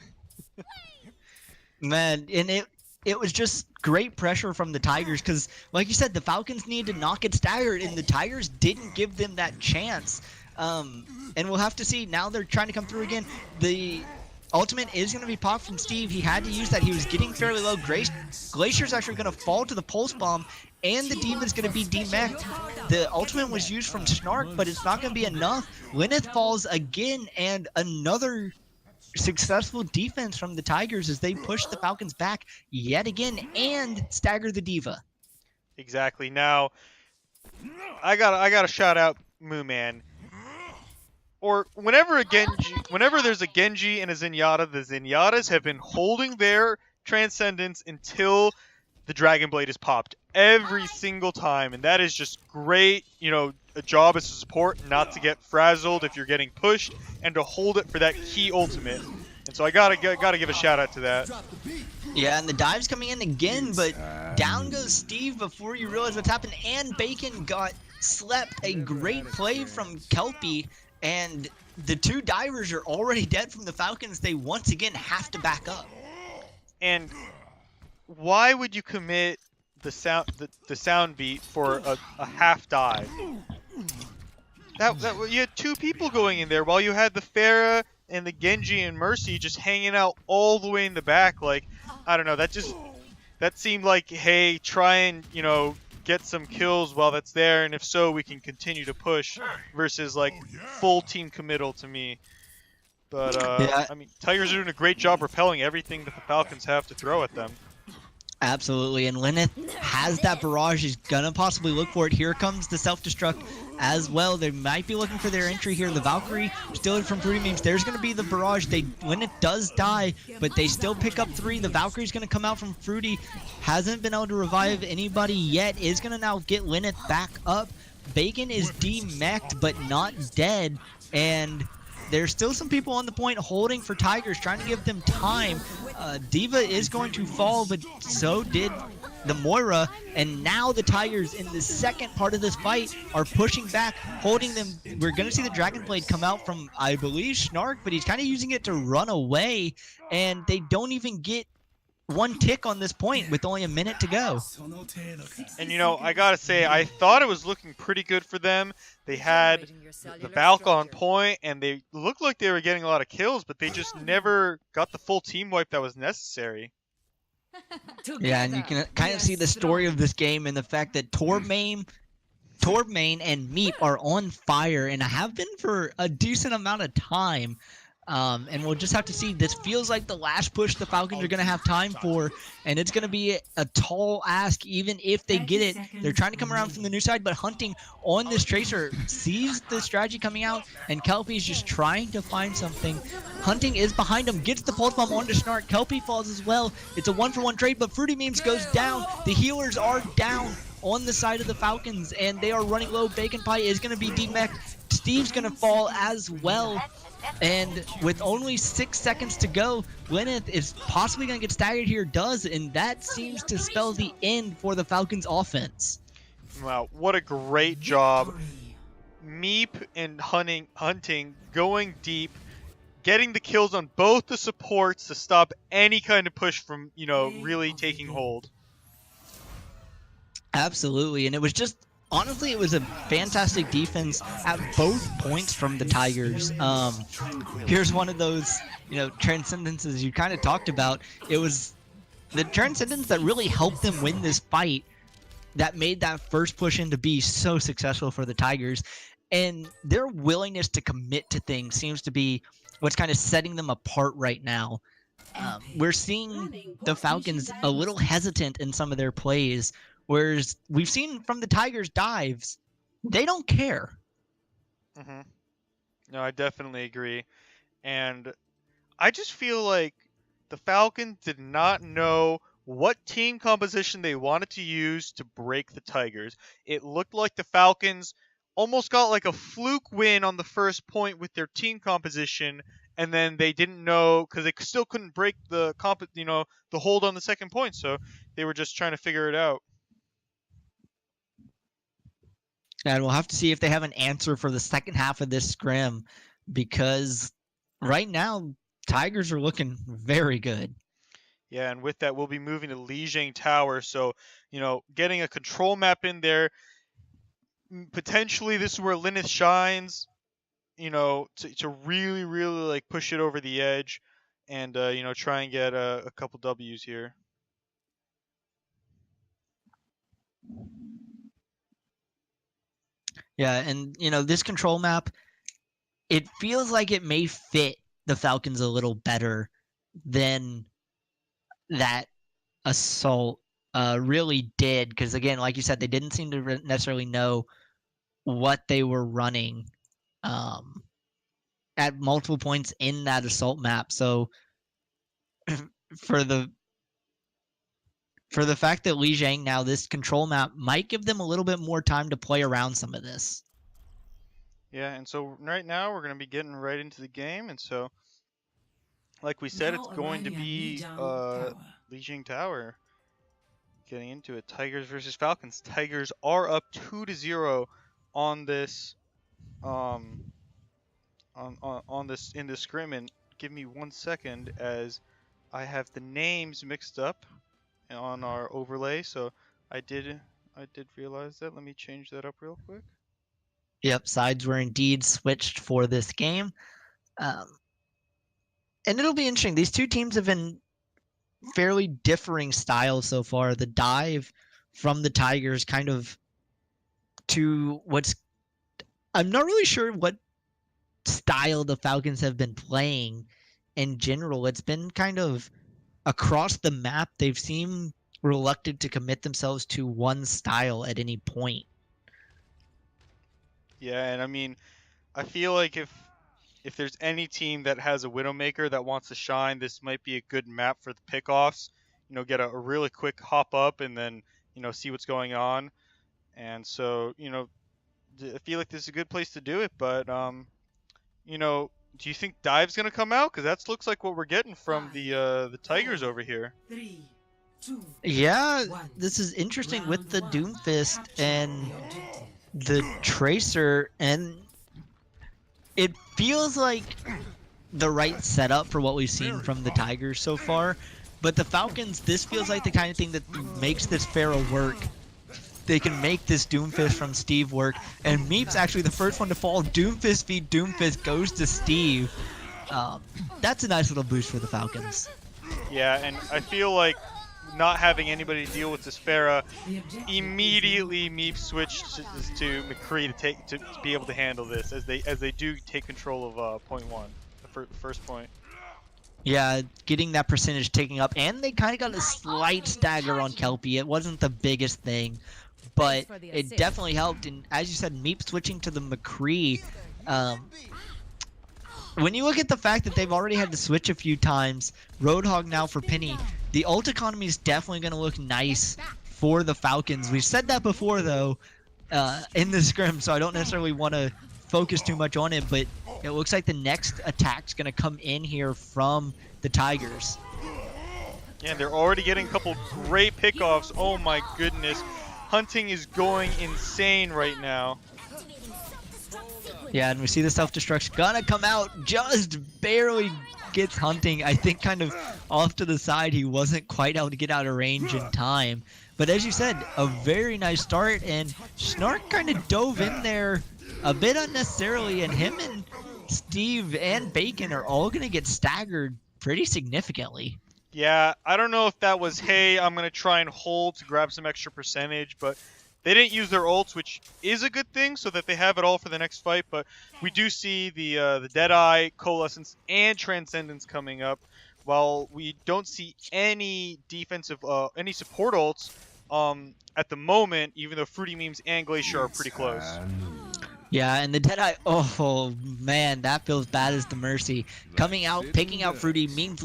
Man, and it was just great pressure from the Tigers, because like you said, the Falcons needed to not get staggered, and the Tigers didn't give them that chance. And we'll have to see. Now they're trying to come through again. The ultimate is going to be popped from Steve. He had to use that. He was getting fairly low. Glacier's actually going to fall to the pulse bomb, and the D.Va's going to be demeched. The ultimate was used from Snark, but it's not going to be enough. Linneth falls again, and another successful defense from the Tigers as they push the Falcons back yet again and stagger the D.Va. Exactly. Now, I gotta shout out Mooman. Or whenever there's a Genji and a Zenyatta, the Zenyatas have been holding their Transcendence until the Dragon Blade is popped every single time, and that is just great. A job as a support not to get frazzled if you're getting pushed, and to hold it for that key ultimate. And so I gotta give a shout out to that. Yeah, and the dive's coming in again, but down goes Steve before you realize what's happened, and Bacon got slept. A great play from Kelpie, and the 2 divers are already dead from the Falcons. They once again have to back up. And why would you commit the sound beat for a half dive? You had 2 people going in there while you had the Pharah and the Genji and Mercy just hanging out all the way in the back. Like, I don't know, that seemed like, hey, try and get some kills while that's there, and if so, we can continue to push, versus like full team committal to me. But yeah. I mean, Tigers are doing a great job repelling everything that the Falcons have to throw at them. Absolutely, and Lyneth has that barrage. He's gonna possibly look for it. Here comes the self-destruct as well. They might be looking for their entry here. The Valkyrie still from Fruity Memes. There's gonna be the barrage. Lyneth does die, but they still pick up 3. The Valkyrie's gonna come out from Fruity. Hasn't been able to revive anybody yet. Is gonna now get Lyneth back up. Bacon is demeched, but not dead, and there's still some people on the point holding for Tigers, trying to give them time. Diva is going to fall, but so did the Moira. And now the Tigers in the second part of this fight are pushing back, holding them. We're going to see the Dragon Blade come out from, I believe, Snark, but he's kind of using it to run away. And they don't even get 1 tick on this point with only a minute to go. And I gotta say, I thought it was looking pretty good for them. They had the Valk on point, and they looked like they were getting a lot of kills, but they just never got the full team wipe that was necessary. Yeah, and you can kind of see the story of this game in the fact that Torbmain and Meep are on fire and have been for a decent amount of time. And we'll just have to see. This feels like the last push the Falcons are going to have time for, and it's going to be a tall ask even if they get it. They're trying to come around from the new side, but Hunting on this Tracer sees the strategy coming out, and Kelpie's just trying to find something. Hunting is behind him, gets the Pulse Bomb onto Snark. Kelpie falls as well. It's a 1-for-1 trade, but Fruity Memes goes down. The healers are down on the side of the Falcons, and they are running low. Bacon Pie is going to be demeched. Steve's going to fall as well. And with only 6 seconds to go, Lyneth is possibly going to get staggered here, and that seems to spell the end for the Falcons offense. Wow, what a great job. Meep and Hunting going deep, getting the kills on both the supports to stop any kind of push from, really taking hold. Absolutely, and it was just, honestly, it was a fantastic defense at both points from the Tigers. Here's one of those, transcendences you kind of talked about. It was the transcendence that really helped them win this fight that made that first push in to be so successful for the Tigers. And their willingness to commit to things seems to be what's kind of setting them apart right now. We're seeing the Falcons a little hesitant in some of their plays, whereas we've seen from the Tigers dives, they don't care. Mm-hmm. No, I definitely agree. And I just feel like the Falcons did not know what team composition they wanted to use to break the Tigers. It looked like the Falcons almost got like a fluke win on the first point with their team composition, and then they didn't know because they still couldn't break the hold on the second point. So they were just trying to figure it out. And we'll have to see if they have an answer for the second half of this scrim, because right now, Tigers are looking very good. Yeah, and with that, we'll be moving to Lijiang Tower. So, getting a control map in there. Potentially, this is where Lyneth shines, to really, really, push it over the edge and, try and get a couple W's here. Yeah, and this control map, it feels like it may fit the Falcons a little better than that assault really did, because again, like you said, they didn't seem to necessarily know what they were running at multiple points in that assault map. So for the fact that Lijiang now, this control map might give them a little bit more time to play around some of this. Yeah, and so right now we're going to be getting right into the game, and so like we said, it's going to be Lijiang Tower. Getting into it, Tigers versus Falcons. Tigers are up 2-0 on this on this in this scrim, and give me 1 second as I have the names mixed up on our overlay. So I did realize that. Let me change that up real quick. Yep, sides were indeed switched for this game. And it'll be interesting. These two teams have been fairly differing styles so far. The dive from the Tigers kind of to I'm not really sure what style the Falcons have been playing in general. It's been kind of across the map. They've seemed reluctant to commit themselves to one style at any point. Yeah, and I mean, I feel like if there's any team that has a Widowmaker that wants to shine, this might be a good map for the pickoffs. Get a really quick hop up and then see what's going on. And so I feel like this is a good place to do it. But do you think Dive's gonna come out? Because that looks like what we're getting from the Tigers over here. 3, 2, Yeah, 1. this is interesting with the Doomfist and The the Tracer, and it feels like the right setup for what we've seen from the Tigers so far. But the Falcons, this feels like the kind of thing that makes this Pharaoh work. They can make this Doomfist from Steve work, and Meep's actually the first one to fall. Doomfist feed Doomfist goes to Steve. That's a nice little boost for the Falcons. Yeah, and I feel like not having anybody deal with this Pharah, immediately Meep switched to McCree to be able to handle this as they do take control of point one, the first point. Yeah, getting that percentage taking up, and they kind of got a slight stagger on Kelpie. It wasn't the biggest thing, but it definitely helped. And as you said, Meep switching to the McCree. When you look at the fact that they've already had to switch a few times, Roadhog now for Penny, the ult economy is definitely going to look nice for the Falcons. We've said that before, though, in the scrim, so I don't necessarily want to focus too much on it, but it looks like the next attack's going to come in here from the Tigers. Yeah, they're already getting a couple great pickoffs. Oh my goodness. Hunting is going insane right now. Yeah, and we see the self-destruction gonna come out, just barely gets Hunting. I think kind of off to the side, he wasn't quite able to get out of range in time. But as you said, a very nice start, and Snark kind of dove in there a bit unnecessarily, and him and Steve and Bacon are all gonna get staggered pretty significantly. Yeah, I don't know if that was, hey, I'm going to try and hold to grab some extra percentage, but they didn't use their ults, which is a good thing, so that they have it all for the next fight. But we do see the Deadeye, Coalescence, and Transcendence coming up, while we don't see any defensive, any support ults at the moment, even though Fruity Memes and Glacier are pretty close. Yeah, and the Deadeye, oh man, that feels bad as the Mercy. Coming out, picking out Fruity means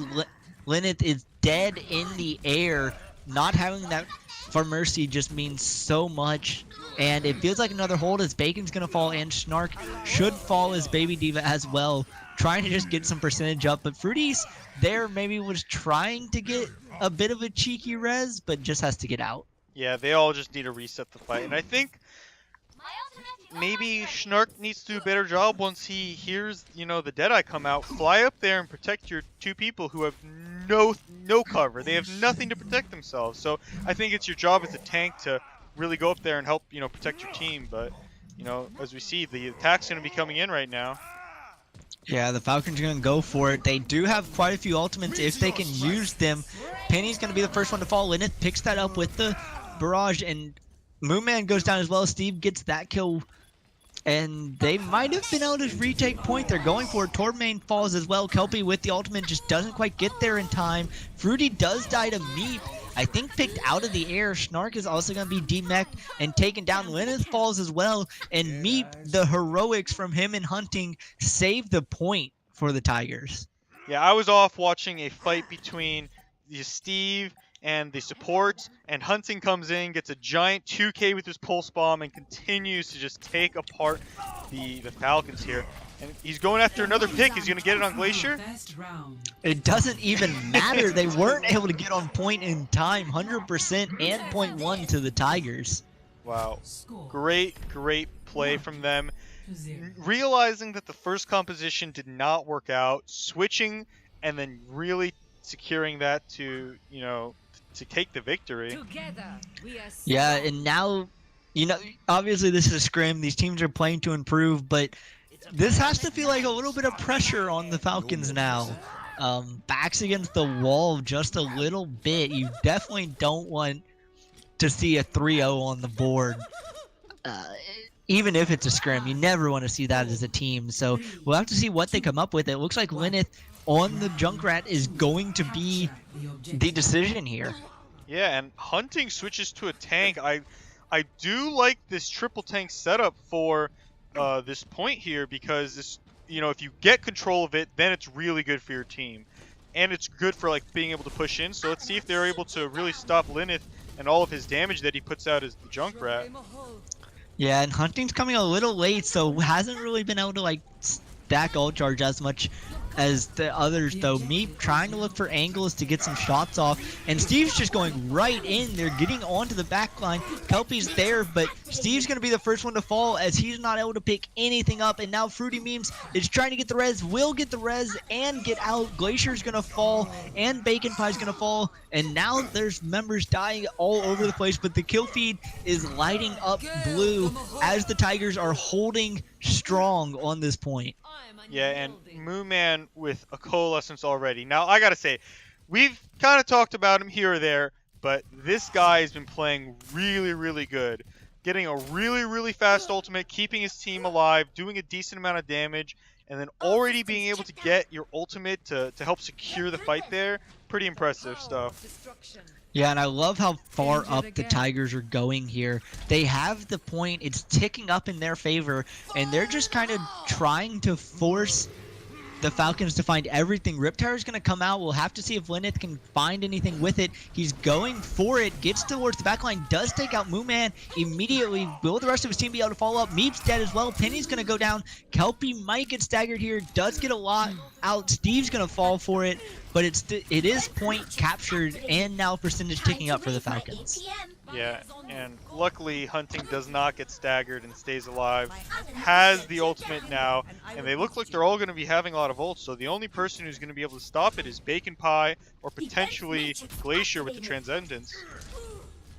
Lyneth is dead in the air. Not having that for Mercy just means so much, and it feels like another hold as Bacon's gonna fall and Snark should fall as Baby Diva as well, trying to just get some percentage up. But Fruity's there maybe was trying to get a bit of a cheeky res, but just has to get out. Yeah, they all just need to reset the fight, and I think maybe Schnark needs to do a better job once he hears, the Deadeye come out. Fly up there and protect your two people who have no cover. They have nothing to protect themselves. So I think it's your job as a tank to really go up there and help, protect your team. But, as we see, the attack's going to be coming in right now. Yeah, the Falcons are going to go for it. They do have quite a few ultimates if they can use them. Penny's going to be the first one to fall. Lyneth picks that up with the barrage, and Moonman goes down as well. Steve gets that kill, and they might have been able to retake point. They're going for it. Tormain falls as well. Kelpie with the ultimate just doesn't quite get there in time. Fruity does die to Meep. I think picked out of the air. Snark is also going to be demeched and taken down. Lyneth falls as well. And Meep, the heroics from him and Hunting, save the point for the Tigers. Yeah, I was off watching a fight between Steve and the supports, and Hunting comes in, gets a giant 2K with his pulse bomb, and continues to just take apart the Falcons here. And he's going after another pick. He's going to get it on Glacier. It doesn't even matter. They weren't able to get on point in time. 100% and .1 to the Tigers. Wow. Great play from them. Realizing that the first composition did not work out, switching, and then really securing that to, to take the victory. Yeah, and now, obviously this is a scrim. These teams are playing to improve, but this has to feel like a little bit of pressure on the Falcons now. Backs against the wall just a little bit. You definitely don't want to see a 3-0 on the board. Even if it's a scrim, you never want to see that as a team. So we'll have to see what they come up with. It looks like Lyneth on the Junkrat is going to be the decision here. Yeah, and Hunting switches to a tank. I do like this triple tank setup for this point here because this, if you get control of it, then it's really good for your team, and it's good for like being able to push in. So let's see if they're able to really stop Lineth and all of his damage that he puts out as the Junkrat. Yeah, and Hunting's coming a little late, so hasn't really been able to like stack ult charge as much as the others though. Meep trying to look for angles to get some shots off, and Steve's just going right in. They're getting onto the back line. Kelpie's there, but Steve's gonna be the first one to fall as he's not able to pick anything up, and now Fruity Memes is trying to get the res, will get the res and get out. Glacier's gonna fall and Bacon Pie's gonna fall, and now there's members dying all over the place, but the kill feed is lighting up blue as the Tigers are holding strong on this point. Yeah, and Mooman with a coalescence already. Now, I gotta say, we've kind of talked about him here or there, but this guy has been playing really, really good. Getting a really, really fast ultimate, keeping his team alive, doing a decent amount of damage, and then already being able to get your ultimate to help secure the fight there. Pretty impressive stuff. Yeah, and I love how far up the Tigers are going here. They have the point, it's ticking up in their favor, and they're just kind of trying to force the Falcons to find everything. Riptire's going to come out. We'll have to see if Lineth can find anything with it. He's going for it, gets towards the backline, does take out Mooman immediately. Will the rest of his team be able to follow up? Meep's dead as well. Penny's going to go down. Kelpie might get staggered here, does get a lot out. Steve's going to fall for it, but it is point captured and now percentage ticking up for the Falcons. Yeah, and luckily Hunting does not get staggered and stays alive, has the ultimate now, and they look like they're all going to be having a lot of ults, so the only person who's going to be able to stop it is Bacon Pie or potentially Glacier with the Transcendence.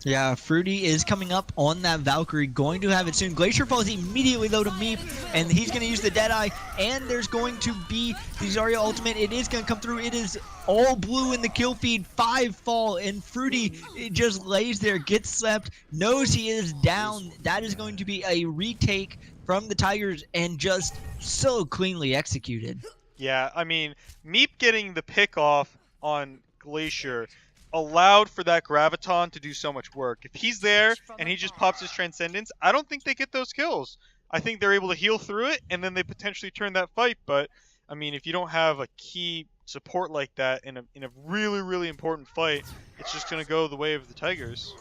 Yeah, Fruity is coming up on that Valkyrie, going to have it soon. Glacier falls immediately though to Meep, and he's going to use the Deadeye, and there's going to be the Zarya ultimate. It is going to come through. It is all blue in the kill feed. 5 fall, and Fruity just lays there, gets slept, knows he is down. That is going to be a retake from the Tigers, and just so cleanly executed. Yeah, I mean, Meep getting the pick off on Glacier allowed for that Graviton to do so much work. If he's there and he just pops his Transcendence, I don't think they get those kills. I think they're able to heal through it, and then they potentially turn that fight. But, I mean, if you don't have a key support like that in a really, really important fight, it's just going to go the way of the Tigers.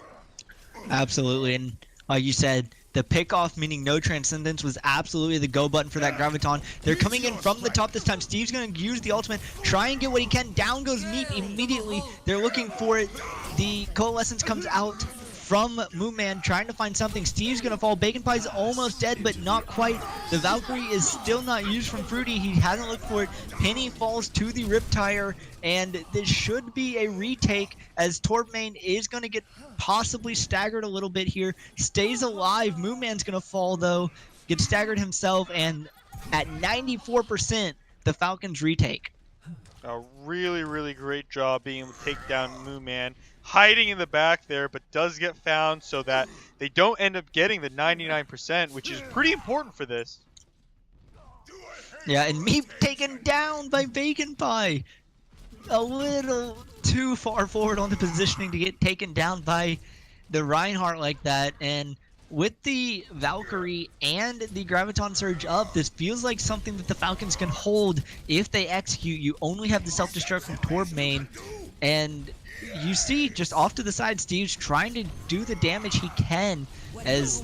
Absolutely, and like you said, the pick-off, meaning no Transcendence, was absolutely the go button for that Graviton. They're coming in from the top this time. Steve's going to use the ultimate, try and get what he can. Down goes Meep immediately. They're looking for it. The Coalescence comes out from Mooman, trying to find something. Steve's going to fall. Bacon Pie's almost dead, but not quite. The Valkyrie is still not used from Fruity. He hasn't looked for it. Penny falls to the Riptire, and this should be a retake as Torbmain is going to get possibly staggered a little bit here. Stays alive. Mooman's going to fall, though. Gets staggered himself, and at 94%, the Falcons retake. A really, really great job being able to take down Mooman. Hiding in the back there, but does get found so that they don't end up getting the 99%, which is pretty important for this. Yeah, and Meep taken down by Bacon Pie. A little too far forward on the positioning to get taken down by the Reinhardt like that. And with the Valkyrie and the Graviton Surge up, this feels like something that the Falcons can hold if they execute. You only have the self-destruct from Torbmain, and you see just off to the side, Steve's trying to do the damage he can as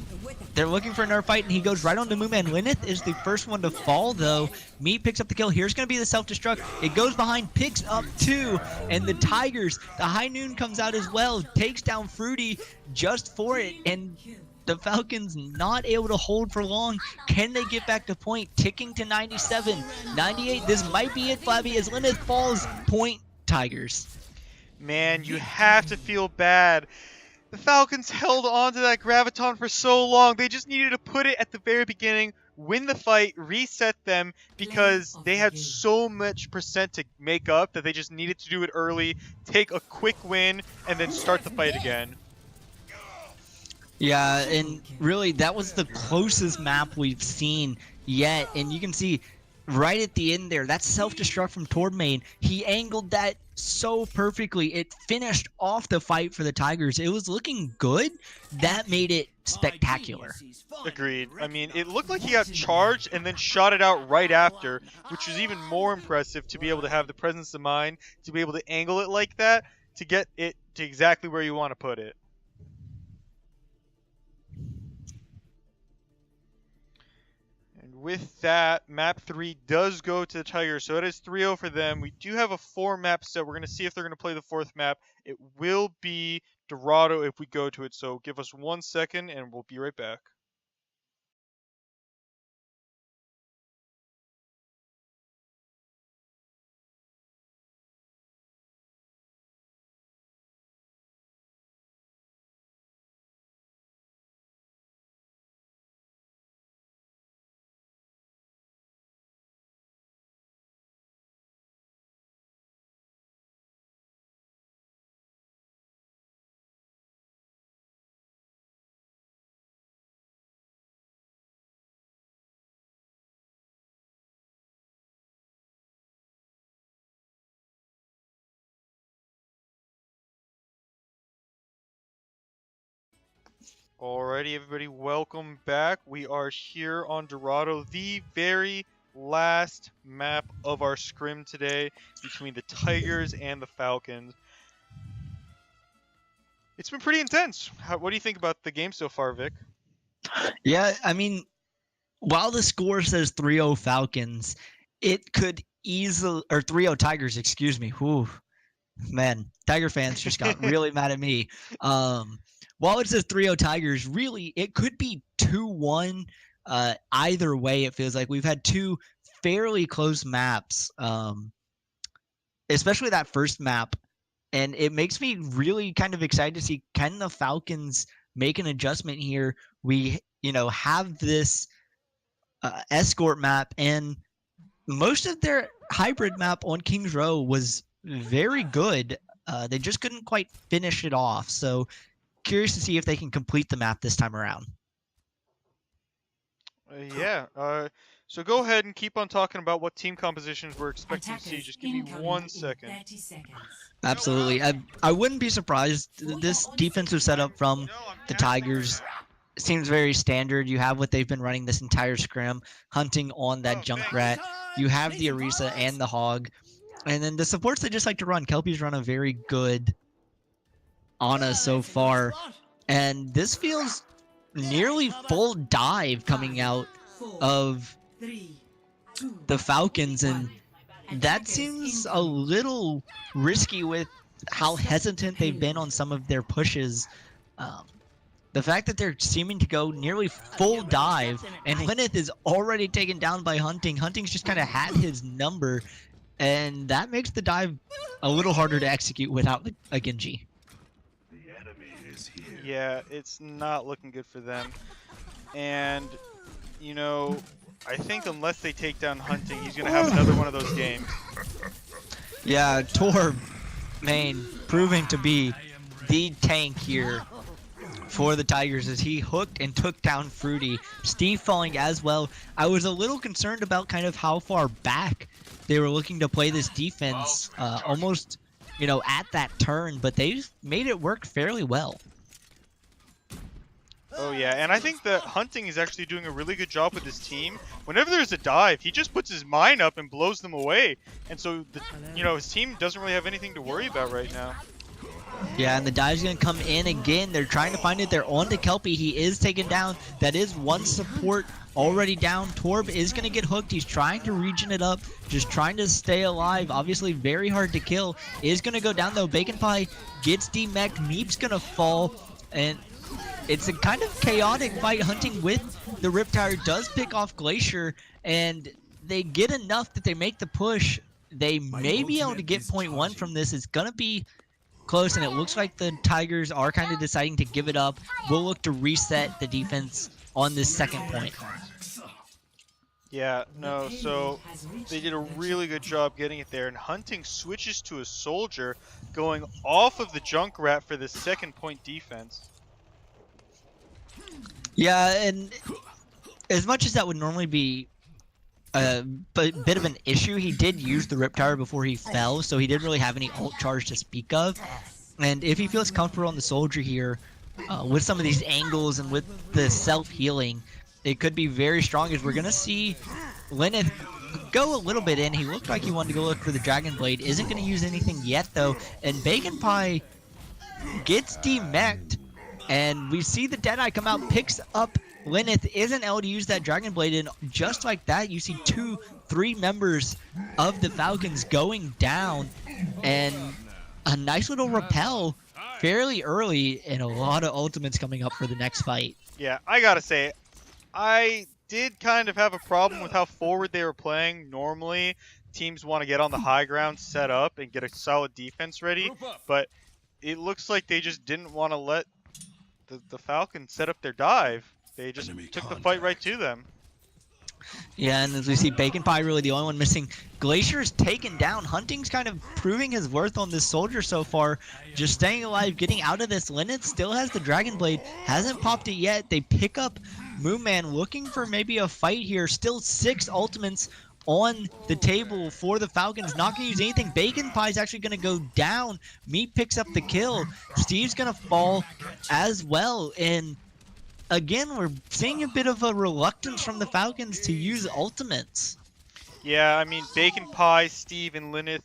they're looking for another fight, and he goes right on to Mooman. Lineth is the first one to fall, though. Meep picks up the kill. Here's going to be the self-destruct. It goes behind, picks up 2, and the Tigers, the High Noon comes out as well, takes down Fruity just for it, and the Falcons not able to hold for long. Can they get back to point? Ticking to 97, 98. This might be it, Flabby, as Lineth falls. Point Tigers. Man, you have to feel bad. The Falcons held on to that Graviton for so long. They just needed to put it at the very beginning, win the fight, reset them, because they had so much percent to make up that they just needed to do it early, take a quick win, and then start the fight again. Yeah, and really that was the closest map we've seen yet, and you can see right at the end there, that self-destruct from Torb main, he angled that so perfectly. It finished off the fight for the Tigers. It was looking good. That made it spectacular. Agreed. I mean, it looked like he got charged and then shot it out right after, which was even more impressive to be able to have the presence of mind to be able to angle it like that to get it to exactly where you want to put it. And with that, map 3 does go to the Tigers, so it is 3-0 for them. We do have a 4-map set. We're going to see if they're going to play the 4th map. It will be Dorado if we go to it, so give us 1 second and we'll be right back. Alrighty, everybody, welcome back. We are here on Dorado, the very last map of our scrim today between the Tigers and the Falcons. It's been pretty intense. What do you think about the game so far, Vic? Yeah, I mean, while the score says 3-0 Falcons, it could easily, or 3-0 Tigers, excuse me. Whew, man, Tiger fans just got really mad at me. While it says 3-0 Tigers, really, it could be 2-1. Either way, it feels like we've had two fairly close maps, especially that first map. And it makes me really kind of excited to see, can the Falcons make an adjustment here? We, have this escort map, and most of their hybrid map on Kings Row was very good. They just couldn't quite finish it off. So curious to see if they can complete the map this time around. So go ahead and keep on talking about what team compositions we're expecting to see. Just give me 1 second. Absolutely. I wouldn't be surprised. This defensive setup from the Tigers seems very standard. You have what they've been running this entire scrim, hunting on that Junkrat. You have the Orisa and the Hog. And then the supports they just like to run. Kelpie's run a very good Ana so far. And this feels nearly full dive coming out of the Falcons, and that seems a little risky with how hesitant they've been on some of their pushes. The fact that they're seeming to go nearly full dive, and Lyneth is already taken down by Hunting. Hunting's just kind of had his number, and that makes the dive a little harder to execute without a Genji. Yeah, it's not looking good for them. And, I think unless they take down Hunting, he's going to have another one of those games. Yeah, Torb, main, proving to be the tank here for the Tigers as he hooked and took down Fruity. Steve falling as well. I was a little concerned about kind of how far back they were looking to play this defense, almost, at that turn, but they've made it work fairly well. Oh yeah, and I think that Hunting is actually doing a really good job with his team. Whenever there's a dive, he just puts his mine up and blows them away. And so, his team doesn't really have anything to worry about right now. Yeah, and the dive's going to come in again. They're trying to find it. They're on to Kelpie. He is taken down. That is one support already down. Torb is going to get hooked. He's trying to regen it up, just trying to stay alive. Obviously, very hard to kill. Is going to go down, though. Bacon Pie gets demeched. Meep's going to fall, and it's a kind of chaotic fight. Hunting with the Riptire does pick off Glacier, and they get enough that they make the push. They may be able to get .1 from this. It's going to be close, and it looks like the Tigers are kind of deciding to give it up. We'll look to reset the defense on this second point. Yeah, no, so they did a really good job getting it there, and Hunting switches to a Soldier, going off of the Junkrat for the second point defense. Yeah, and as much as that would normally be bit of an issue. He did use the Riptire before he fell, so he didn't really have any ult charge to speak of. And if he feels comfortable on the Soldier here, with some of these angles and with the self-healing, it could be very strong, as we're going to see Lyneth go a little bit in. He looked like he wanted to go look for the Dragon Blade. Isn't going to use anything yet, though. And Bacon Pie gets demech'd, and we see the Deadeye come out, picks up Lyneth, isn't able to use that Dragon Blade, and just like that, you see 2-3 members of the Falcons going down, and a nice little repel fairly early, and a lot of ultimates coming up for the next fight. Yeah, I gotta say, I did kind of have a problem with how forward they were playing. Normally, teams want to get on the high ground, set up, and get a solid defense ready, but it looks like they just didn't want to let the Falcons set up their dive. They just took the fight right to them. Yeah, and as we see, Bacon Pie really the only one missing. Glacier's taken down. Hunting's kind of proving his worth on this Soldier so far. Just staying alive, getting out of this. Lyneth still has the Dragon Blade. Hasn't popped it yet. They pick up Moonman, looking for maybe a fight here. Still 6 ultimates on the table for the Falcons. Not going to use anything. Bacon Pie's actually going to go down. Meat picks up the kill. Steve's going to fall as well. And again, we're seeing a bit of a reluctance from the Falcons to use ultimates. Yeah, I mean, Bacon Pie, Steve, and Lyneth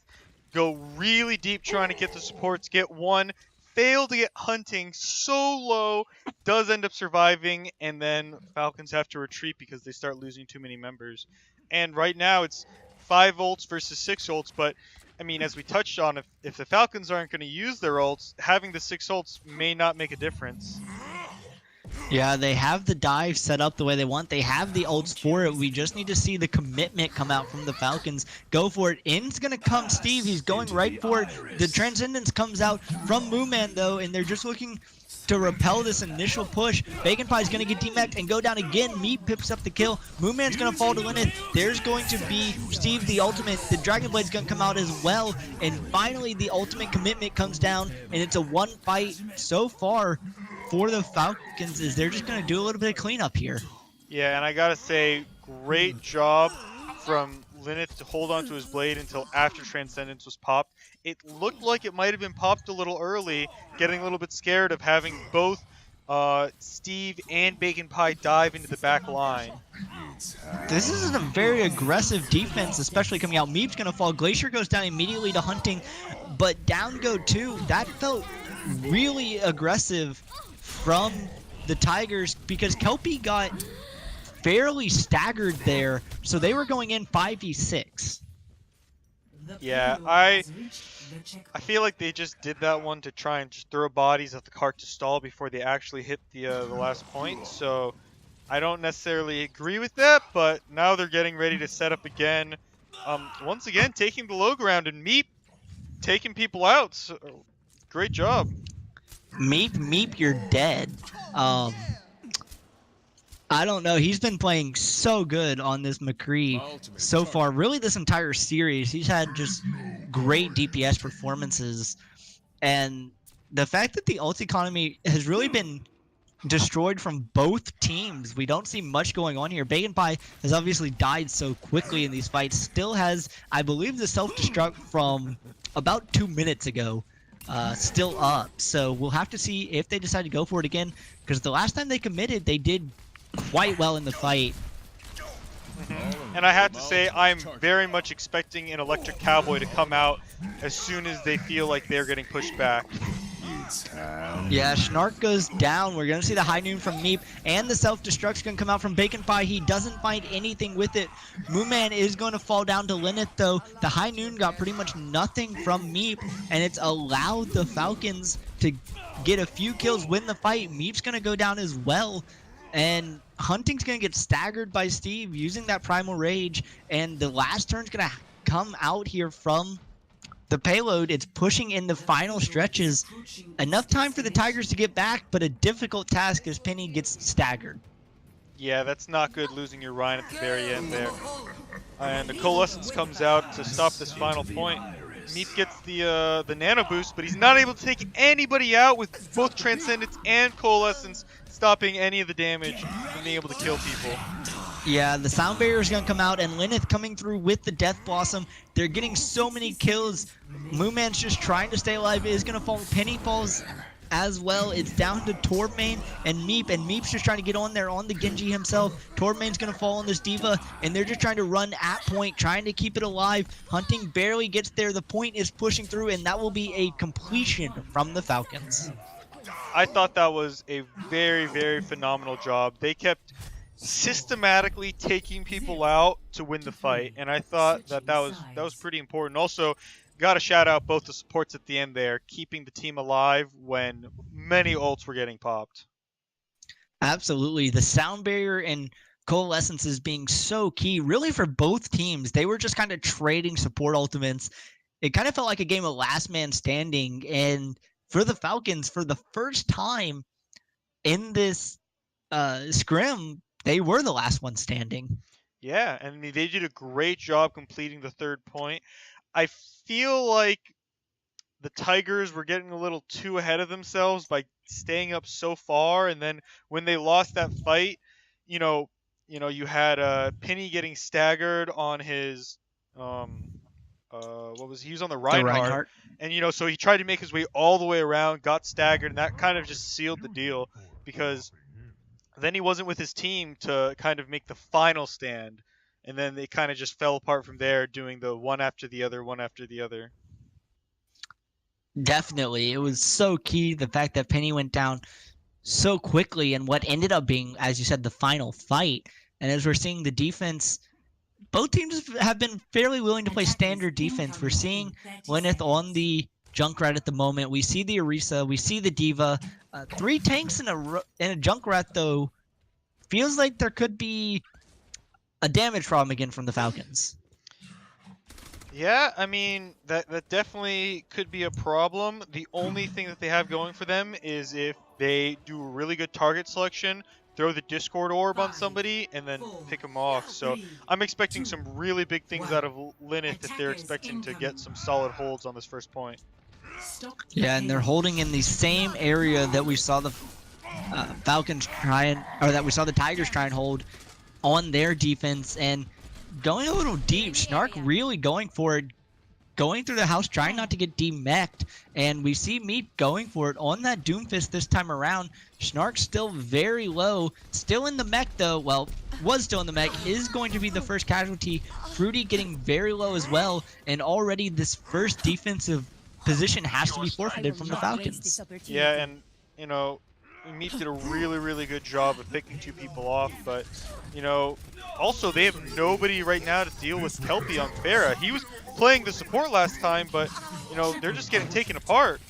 go really deep trying to get the supports, get one, fail to get Hunting so low, does end up surviving, and then Falcons have to retreat because they start losing too many members. And right now it's 5 ults versus 6 ults, but I mean, as we touched on, if the Falcons aren't going to use their ults, having the 6 ults may not make a difference. Yeah, they have the dive set up the way they want. They have the ults for it. We just need to see the commitment come out from the Falcons. Go for it. In's going to come Steve. He's going right for it. The Transcendence comes out from Moonman, though, and they're just looking to repel this initial push. Bacon Pie's going to get demech'd and go down again. Meat picks up the kill. Moonman's going to fall to Lyneth. There's going to be Steve the ultimate. The Dragon Blade's going to come out as well. And finally, the ultimate commitment comes down, and it's a 1 fight so far for the Falcons, is they're just going to do a little bit of cleanup here. Yeah, and I gotta say, great job from Lyneth to hold on to his blade until after Transcendence was popped. It looked like it might have been popped a little early, getting a little bit scared of having both Steve and Bacon Pie dive into the back line. This is a very aggressive defense, especially coming out. Meep's going to fall. Glacier goes down immediately to Hunting, but down go 2. That felt really aggressive from the Tigers because Kelpie got fairly staggered there, so they were going in 5v6. Yeah, I feel like they just did that one to try and just throw bodies at the cart to stall before they actually hit the last point, so I don't necessarily agree with that, but now they're getting ready to set up again. Once again, taking the low ground, and Meep taking people out. So, great job. Meep, you're dead. I don't know. He's been playing so good on this McCree so far. Really, this entire series, he's had just great DPS performances. And the fact that the ult economy has really been destroyed from both teams. We don't see much going on here. Bacon Pie has obviously died so quickly in these fights. Still has, I believe, the self-destruct from about 2 minutes ago. Still up, so we'll have to see if they decide to go for it again, because the last time they committed, they did quite well in the fight. And I have to say, I'm very much expecting an Electric Cowboy to come out as soon as they feel like they're getting pushed back. Yeah, Snark goes down. We're going to see the High Noon from Meep, and the self-destruct's going to come out from Bacon Pie. He doesn't find anything with it. Moonman is going to fall down to Lyneth, though. The High Noon got pretty much nothing from Meep, and it's allowed the Falcons to get a few kills, win the fight. Meep's going to go down as well, and Hunting's going to get staggered by Steve using that Primal Rage, and the last turn's going to come out here from the payload. It's pushing in the final stretches. Enough time for the Tigers to get back, but a difficult task as Penny gets staggered. Yeah, that's not good, losing your Ryan at the very end there. And the Coalescence comes out to stop this final point. Meep gets the Nano Boost, but he's not able to take anybody out with both Transcendence and Coalescence stopping any of the damage from being able to kill people. Yeah, the sound barrier is going to come out, and Lyneth coming through with the Death Blossom. They're getting so many kills. Moonman's just trying to stay alive. Is going to fall. Penny falls as well. It's down to Torbmain and Meep's just trying to get on there on the Genji himself. Torbmain's going to fall on this Diva, and they're just trying to run at point, trying to keep it alive. Hunting barely gets there. The point is pushing through, and that will be a completion from the Falcons. I thought that was a very, very phenomenal job. They kept systematically taking people out to win the fight, and I thought that was pretty important. Also, got to shout out both the supports at the end there, keeping the team alive when many ults were getting popped. Absolutely, the sound barrier and coalescence is being so key, really, for both teams. They were just kind of trading support ultimates. It kind of felt like a game of last man standing, and for the Falcons, for the first time in this scrim, they were the last one standing. Yeah, and they did a great job completing the third point. I feel like the Tigers were getting a little too ahead of themselves by staying up so far, and then when they lost that fight, you had Penny getting staggered on his what was he was on the Reinhardt. And so he tried to make his way all the way around, got staggered, and that kind of just sealed the deal, because then he wasn't with his team to kind of make the final stand, and then they kind of just fell apart from there, doing the one after the other, one after the other. Definitely, it was so key, the fact that Penny went down so quickly, and what ended up being, as you said, the final fight. And as we're seeing the defense, both teams have been fairly willing to play standard defense. We're seeing Lyneth on the Junkrat at the moment. We see the Orisa. We see the Diva. 3 tanks and a Junkrat, though. Feels like there could be a damage problem again from the Falcons. Yeah, I mean, that definitely could be a problem. The only thing that they have going for them is if they do a really good target selection, throw the Discord orb on somebody, and then pick them off. So I'm expecting some really big things out of Lyneth if they're expecting to get some solid holds on this first point. Yeah, and they're holding in the same area that we saw the Falcons that we saw the Tigers try and hold on their defense, and going a little deep. Snark really going for it, going through the house, trying not to get demech'd, and we see Meep going for it on that Doomfist this time around. Snark still very low, still in the mech though. Well, was still in the mech, is going to be the first casualty. Fruity getting very low as well, and already this first defensive position has to be forfeited from the Falcons. Yeah, and Meep did a really, really good job of picking 2 people off, but also they have nobody right now to deal with Kelpie on Pharah. He was playing the support last time, but they're just getting taken apart.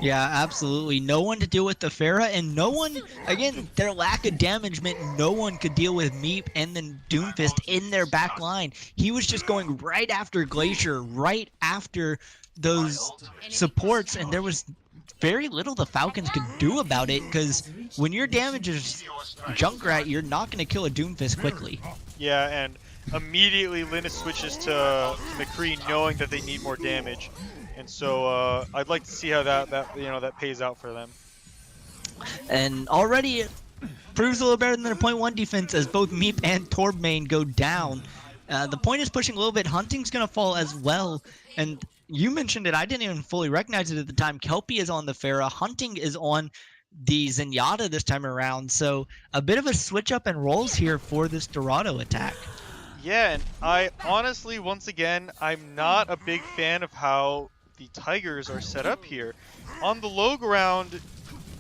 Yeah, absolutely. No one to deal with the Pharah, and no one, again, their lack of damage meant no one could deal with Meep and then Doomfist in their back line. He was just going right after Glacier, right after those supports, and there was very little the Falcons could do about it, because when your damage is Junkrat, you're not going to kill a Doomfist quickly. Yeah, and immediately Lyneth switches to McCree, knowing that they need more damage, and so I'd like to see how that pays out for them. And already it proves a little better than their .1 defense, as both Meep and Torbmain go down. The point is pushing a little bit. Hunting's going to fall as well, and you mentioned it, I didn't even fully recognize it at the time. Kelpie is on the Pharah, Hunting is on the Zenyatta this time around, so a bit of a switch up in roles here for this Dorado attack. Yeah, and I honestly, once again, I'm not a big fan of how the Tigers are set up here. On the low ground,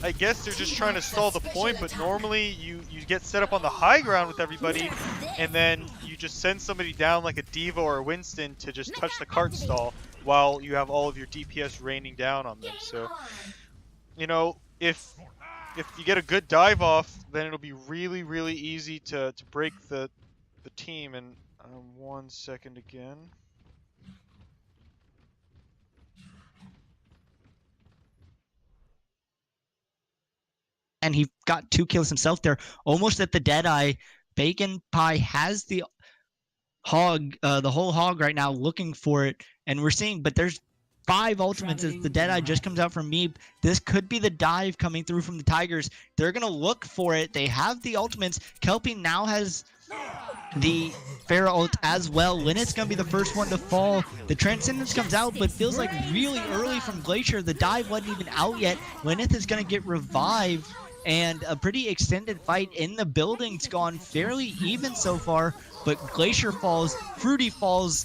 I guess they're just trying to stall the point, but normally you get set up on the high ground with everybody, and then you just send somebody down like a Diva or a Winston to just touch the cart stall while you have all of your DPS raining down on them. So, if you get a good dive off, then it'll be really, really easy to break the team. And 1 second again. And he got 2 kills himself there, almost at the Deadeye. Bacon Pie has the hog, the whole hog right now, looking for it, and we're seeing, but there's 5 ultimates as the Deadeye just comes out from Meep. This could be the dive coming through from the Tigers. They're going to look for it. They have the ultimates. Kelpie now has the Pharah ult as well. Linnet's going to be the first one to fall. The Transcendence comes out, but feels like really early from Glacier. The dive wasn't even out yet. Linneth is going to get revived, and a pretty extended fight in the building's gone fairly even so far, but Glacier falls, Fruity falls,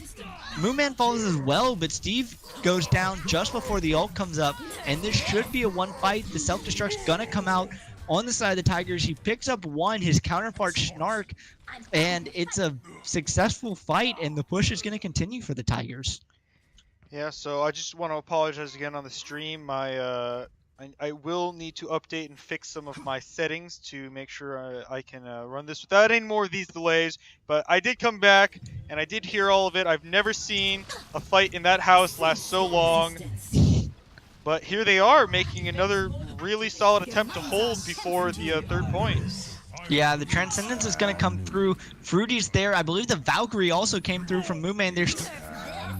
Moonman falls as well, but Steve goes down just before the ult comes up, and this should be a one fight. The self-destruct's gonna come out on the side of the Tigers. He picks up one, his counterpart Snark, and it's a successful fight, and the push is gonna continue for the Tigers. Yeah, so I just want to apologize again on the stream. I will need to update and fix some of my settings to make sure I can run this without any more of these delays. But I did come back, and I did hear all of it. I've never seen a fight in that house last so long. But here they are, making another really solid attempt to hold before the third point. Yeah, the Transcendence is going to come through. Fruity's there. I believe the Valkyrie also came through from Moonman. They're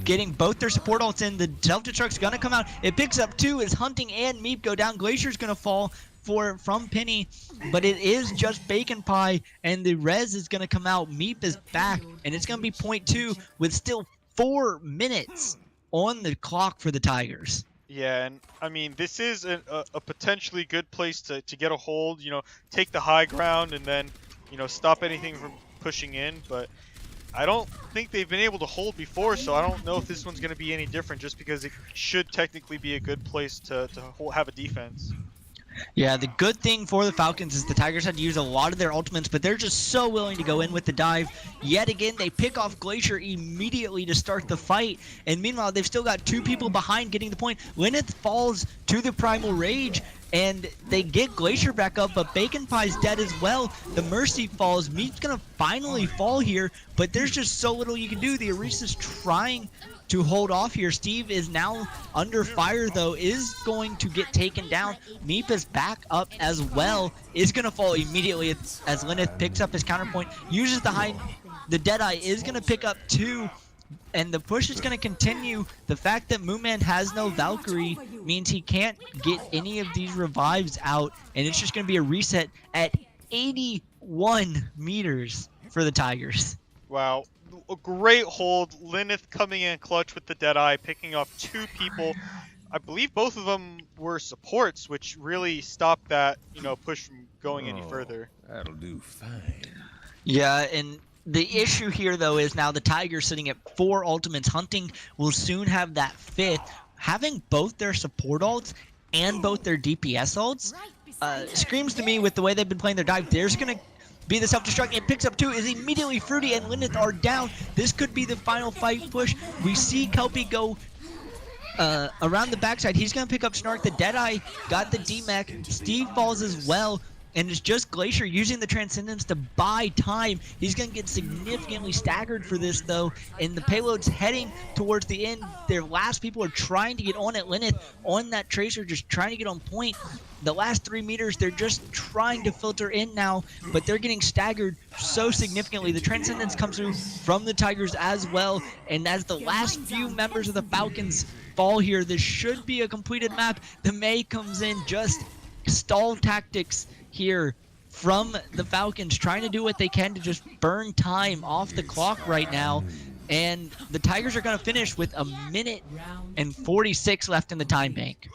getting both their support ults in. The self-destruct's gonna come out. It picks up 2 as Hunting and Meep go down. Glacier's gonna fall from Penny, but it is just Bacon Pie, and the res is gonna come out. Meep is back, and it's gonna be point 2 with still 4 minutes on the clock for the Tigers. Yeah, and I mean, this is a potentially good place to get a hold, you know, take the high ground and then, you know, stop anything from pushing in, but I don't think they've been able to hold before, so I don't know if this one's going to be any different, just because it should technically be a good place to have a defense. Yeah, the good thing for the Falcons is the Tigers had to use a lot of their ultimates, but they're just so willing to go in with the dive. Yet again, they pick off Glacier immediately to start the fight, and meanwhile, they've still got 2 people behind getting the point. Linneth falls to the Primal Rage, and they get Glacier back up, but Bacon Pie's dead as well. The Mercy falls. Meat's gonna finally fall here, but there's just so little you can do. The Arisa's trying to hold off here. Steve is now under fire, though, is going to get taken down. Meep is back up as well, is gonna fall immediately as Linneth picks up his counterpoint, uses the Deadeye is gonna pick up 2, and the push is going to continue. The fact that Moonman has no Valkyrie means he can't get any of these revives out, and it's just going to be a reset at 81 meters for the Tigers. Wow, a great hold. Linneth coming in clutch with the Deadeye, picking off 2 people. I believe both of them were supports, which really stopped that, you know, push from going any further. That'll do fine. Yeah, and the issue here, though, is now the Tigers sitting at 4 ultimates. Hunting will soon have that 5th. Having both their support ults and both their DPS ults screams to me, with the way they've been playing their dive, there's going to be the self-destruct. It picks up 2, is immediately Fruity and Linneth are down. This could be the final fight push. We see Kelpie go around the backside. He's going to pick up Snark. The Deadeye got the D-Mech. Steve falls as well. And it's just Glacier using the Transcendence to buy time. He's going to get significantly staggered for this, though. And the payload's heading towards the end. Their last people are trying to get on at Linneth, on that Tracer, just trying to get on point. The last 3 meters, they're just trying to filter in now, but they're getting staggered so significantly. The Transcendence comes through from the Tigers as well. And as the last few members of the Falcons fall here, this should be a completed map. The May comes in, just stall tactics here from the Falcons, trying to do what they can to just burn time off the clock right now. And the Tigers are going to finish with 1:46 left in the time bank.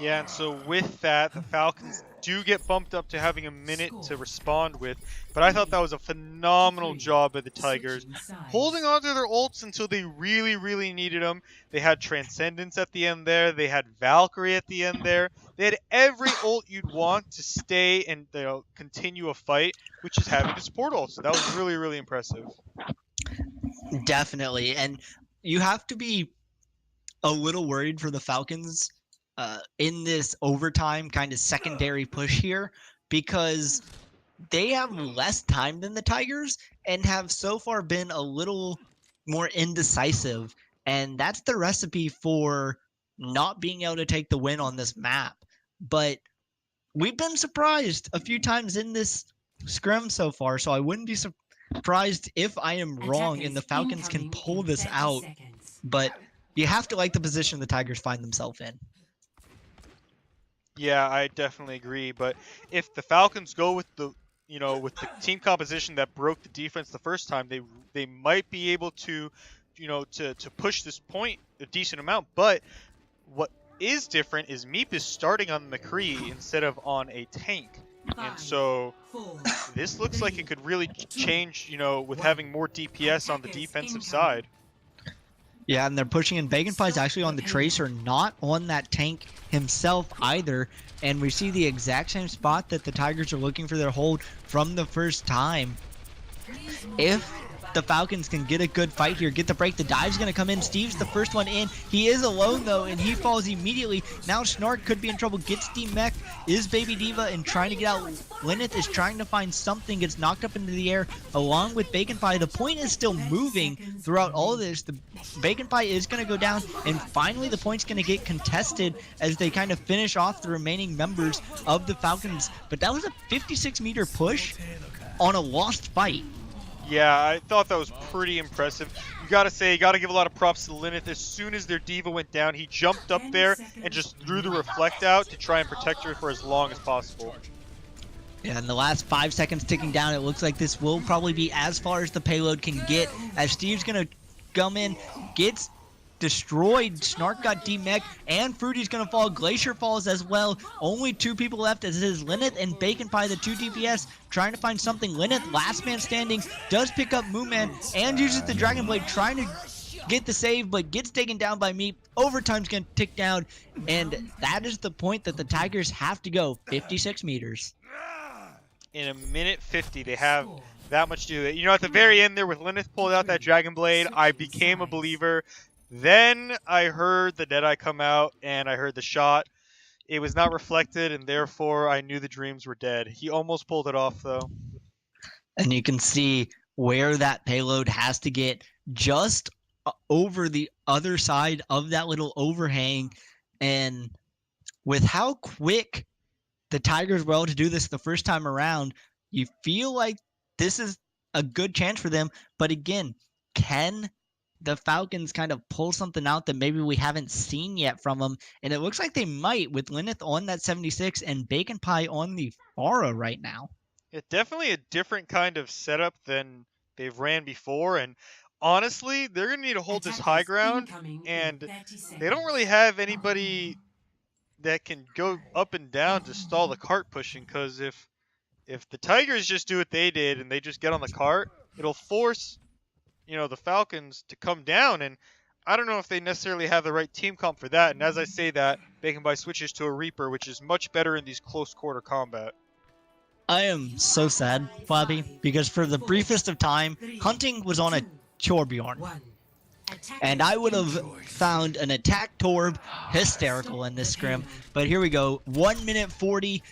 Yeah, and so with that, the Falcons do get bumped up to having a minute to respond with. But I thought that was a phenomenal job by the Tigers, holding on to their ults until they really, really needed them. They had Transcendence at the end there. They had Valkyrie at the end there. They had every ult you'd want to stay and, you know, continue a fight, which is having the support ult. So that was really, really impressive. Definitely. And you have to be a little worried for the Falcons in this overtime kind of secondary push here, because they have less time than the Tigers and have so far been a little more indecisive. And that's the recipe for not being able to take the win on this map. But we've been surprised a few times in this scrim so far, so I wouldn't be surprised if I am wrong and the Falcons can pull this out. But you have to like the position the Tigers find themselves in. Yeah, I definitely agree. But if the Falcons go with the with the team composition that broke the defense the first time, they might be able to to push this point a decent amount. But what is different is Meep is starting on McCree instead of on a tank. And so this looks like it could really change, with having more DPS on the defensive side. Yeah, and they're pushing in. Bacon Pie's actually on the Tracer, not on that tank himself either. And we see the exact same spot that the Tigers are looking for their hold from the first time. If the Falcons can get a good fight here, get the break, the dive's going to come in. Steve's the first one in. He is alone, though, and he falls immediately. Now Snark could be in trouble. Gets D-Mech, is Baby Diva, and trying to get out. Lyneth is trying to find something, gets knocked up into the air along with Bacon Pie. The point is still moving throughout all of this. The Bacon Pie is going to go down, and finally the point's going to get contested as they kind of finish off the remaining members of the Falcons. But that was a 56-meter push on a lost fight. Yeah, I thought that was pretty impressive. You gotta give a lot of props to Lyneth. As soon as their diva went down, he jumped up there and just threw the reflect out to try and protect her for as long as possible. Yeah, in the last 5 seconds ticking down, it looks like this will probably be as far as the payload can get, as Steve's gonna come in, gets destroyed. Snark got D-Mech, and Fruity's gonna fall. Glacier falls as well. Only 2 people left, as it is Lyneth and Bacon Pie, the 2 DPS, trying to find something. Lyneth, last man standing, does pick up Mooman and uses the Dragon Blade, trying to get the save, but gets taken down by Meep. Overtime's gonna tick down, and that is the point that the Tigers have to go 56 meters. In a minute 50, they have that much to do. At the very end there, with Lyneth pulled out that Dragon Blade, I became a believer. Then I heard the Deadeye come out, and I heard the shot. It was not reflected, and therefore I knew the dreams were dead. He almost pulled it off, though. And you can see where that payload has to get just over the other side of that little overhang. And with how quick the Tigers were able to do this the first time around, you feel like this is a good chance for them. But again, can the Falcons kind of pull something out that maybe we haven't seen yet from them? And it looks like they might, with Lyneth on that 76 and Bacon Pie on the Pharah right now. It's definitely a different kind of setup than they've ran before, and honestly, they're going to need to hold this high ground, and they don't really have anybody that can go up and down to stall the cart pushing, because if the Tigers just do what they did and they just get on the cart, it'll force the Falcons to come down, and I don't know if they necessarily have the right team comp for that. And as I say that, Bacon Pie switches to a Reaper, which is much better in these close quarter combat. I am so sad, Bobby, because for the briefest of time, Hunting was on a Torbjorn. And I would have found an attack Torb hysterical in this scrim. But here we go, 1 minute 40.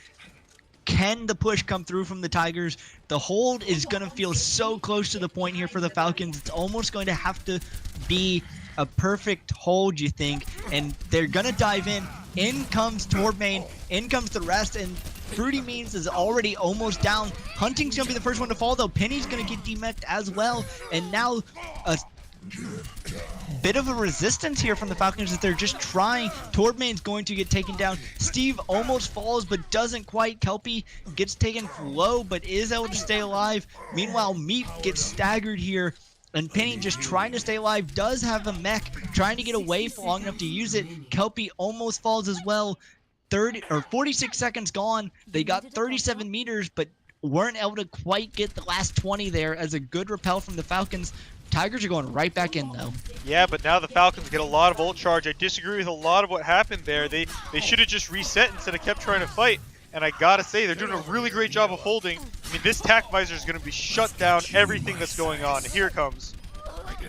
Can the push come through from the Tigers? The hold is going to feel so close to the point here for the Falcons. It's almost going to have to be a perfect hold, you think. And they're going to dive in. In comes Torbmain. In comes the rest. And Fruity Means is already almost down. Hunting's going to be the first one to fall, though. Penny's going to get demeched as well. And now a bit of a resistance here from the Falcons as they're just trying. Torbmain's going to get taken down. Steve almost falls but doesn't quite. Kelpie gets taken low but is able to stay alive. Meanwhile, Meep gets staggered here, and Penny just trying to stay alive, does have a mech, trying to get away for long enough to use it. Kelpie almost falls as well. 46 seconds gone. They got 37 meters but weren't able to quite get the last 20 there, as a good repel from the Falcons. Tigers are going right back in, though. Yeah, but now the Falcons get a lot of ult charge. I disagree with a lot of what happened there. They should have just reset instead of kept trying to fight. And I gotta say, they're doing a really great job of holding. I mean, this tac visor is going to be shut down everything that's going on. Here it comes.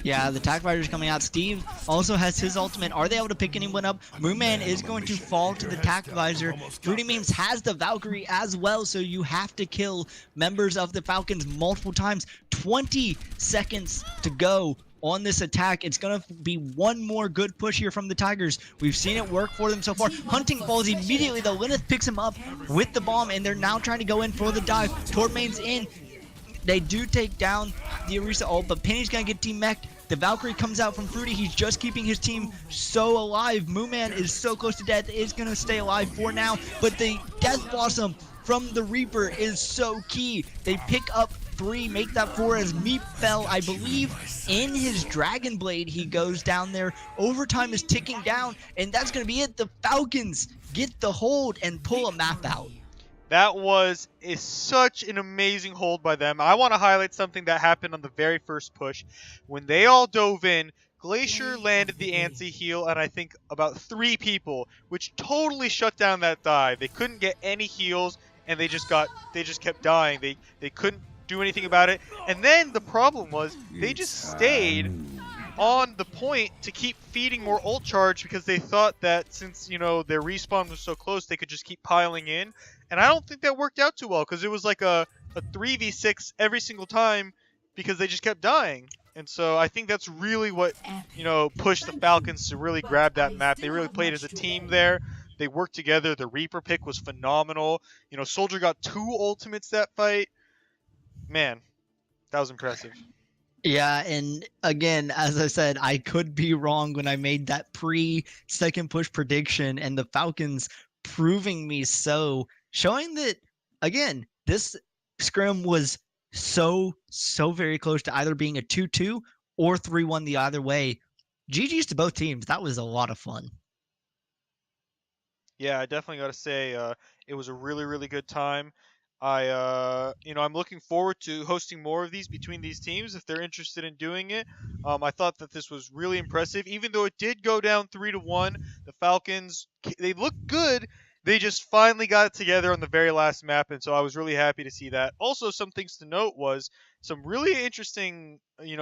Yeah, the tac visor is coming out. Steve also has his ultimate. Are they able to pick anyone up? Mooman is going to fall to the tac visor. Fruity Memes has the Valkyrie as well, so you have to kill members of the Falcons multiple times. 20 seconds to go on this attack. It's going to be one more good push here from the Tigers. We've seen it work for them so far. Hunting falls immediately, though. Lyneth picks him up with the bomb, and they're now trying to go in for the dive. Torbmain's in. They do take down the Orisa ult, but Penny's gonna get demeched. The Valkyrie comes out from Fruity. He's just keeping his team so alive. Mooman is so close to death, is gonna stay alive for now, but the Death Blossom from the Reaper is so key. They pick up 3, make that 4 as Meep fell, I believe, in his Dragon Blade. He goes down there. Overtime is ticking down, and that's going to be it. The Falcons get the hold and pull a map out. That was such an amazing hold by them. I want to highlight something that happened on the very first push. When they all dove in, Glacier landed the anti-heal and I think about 3 people, which totally shut down that dive. They couldn't get any heals and they just kept dying. They couldn't do anything about it. And then the problem was they just stayed on the point to keep feeding more ult charge because they thought that since, you know, their respawn was so close, they could just keep piling in. And I don't think that worked out too well because it was like a 3v6 every single time because they just kept dying. And so I think that's really what, you know, pushed the Falcons to really grab that map. They really played as a team there. They worked together. The Reaper pick was phenomenal. You know, Soldier got 2 ultimates that fight. Man, that was impressive. Yeah, and again, as I said, I could be wrong when I made that pre-second push prediction, and the Falcons proving me so, showing that, again, this scrim was so very close to either being a 2-2 or 3-1 the other way. GG's to both teams. That was a lot of fun. Yeah, I definitely got to say it was a really good time. I'm looking forward to hosting more of these between these teams if they're interested in doing it. I thought that this was really impressive, even though it did go down 3-1. The Falcons, they looked good. They just finally got it together on the very last map, and so I was really happy to see that. Also, some things to note was some really interesting,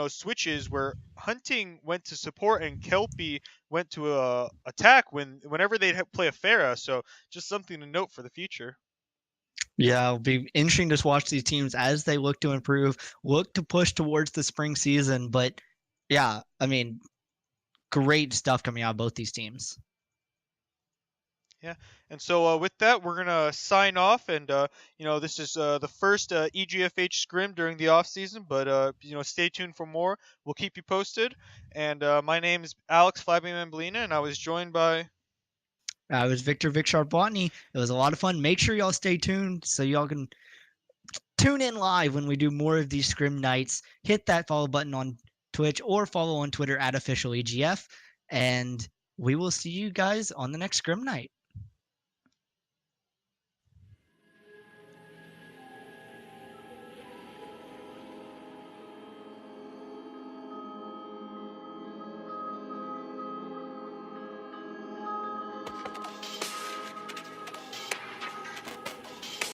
switches where Hunting went to support and Kelpie went to attack whenever they'd play a Pharah. So just something to note for the future. Yeah, it'll be interesting to watch these teams as they look to improve, look to push towards the spring season. But yeah, I mean, great stuff coming out of both these teams. Yeah, and so with that, we're gonna sign off, and this is the first EGFH scrim during the off season, but stay tuned for more. We'll keep you posted. And my name is Alex Flabby Mamblina, and I was joined by. I was Victor Botany. It was a lot of fun. Make sure y'all stay tuned so y'all can tune in live when we do more of these scrim nights. Hit that follow button on Twitch or follow on Twitter @officialegf, and we will see you guys on the next scrim night.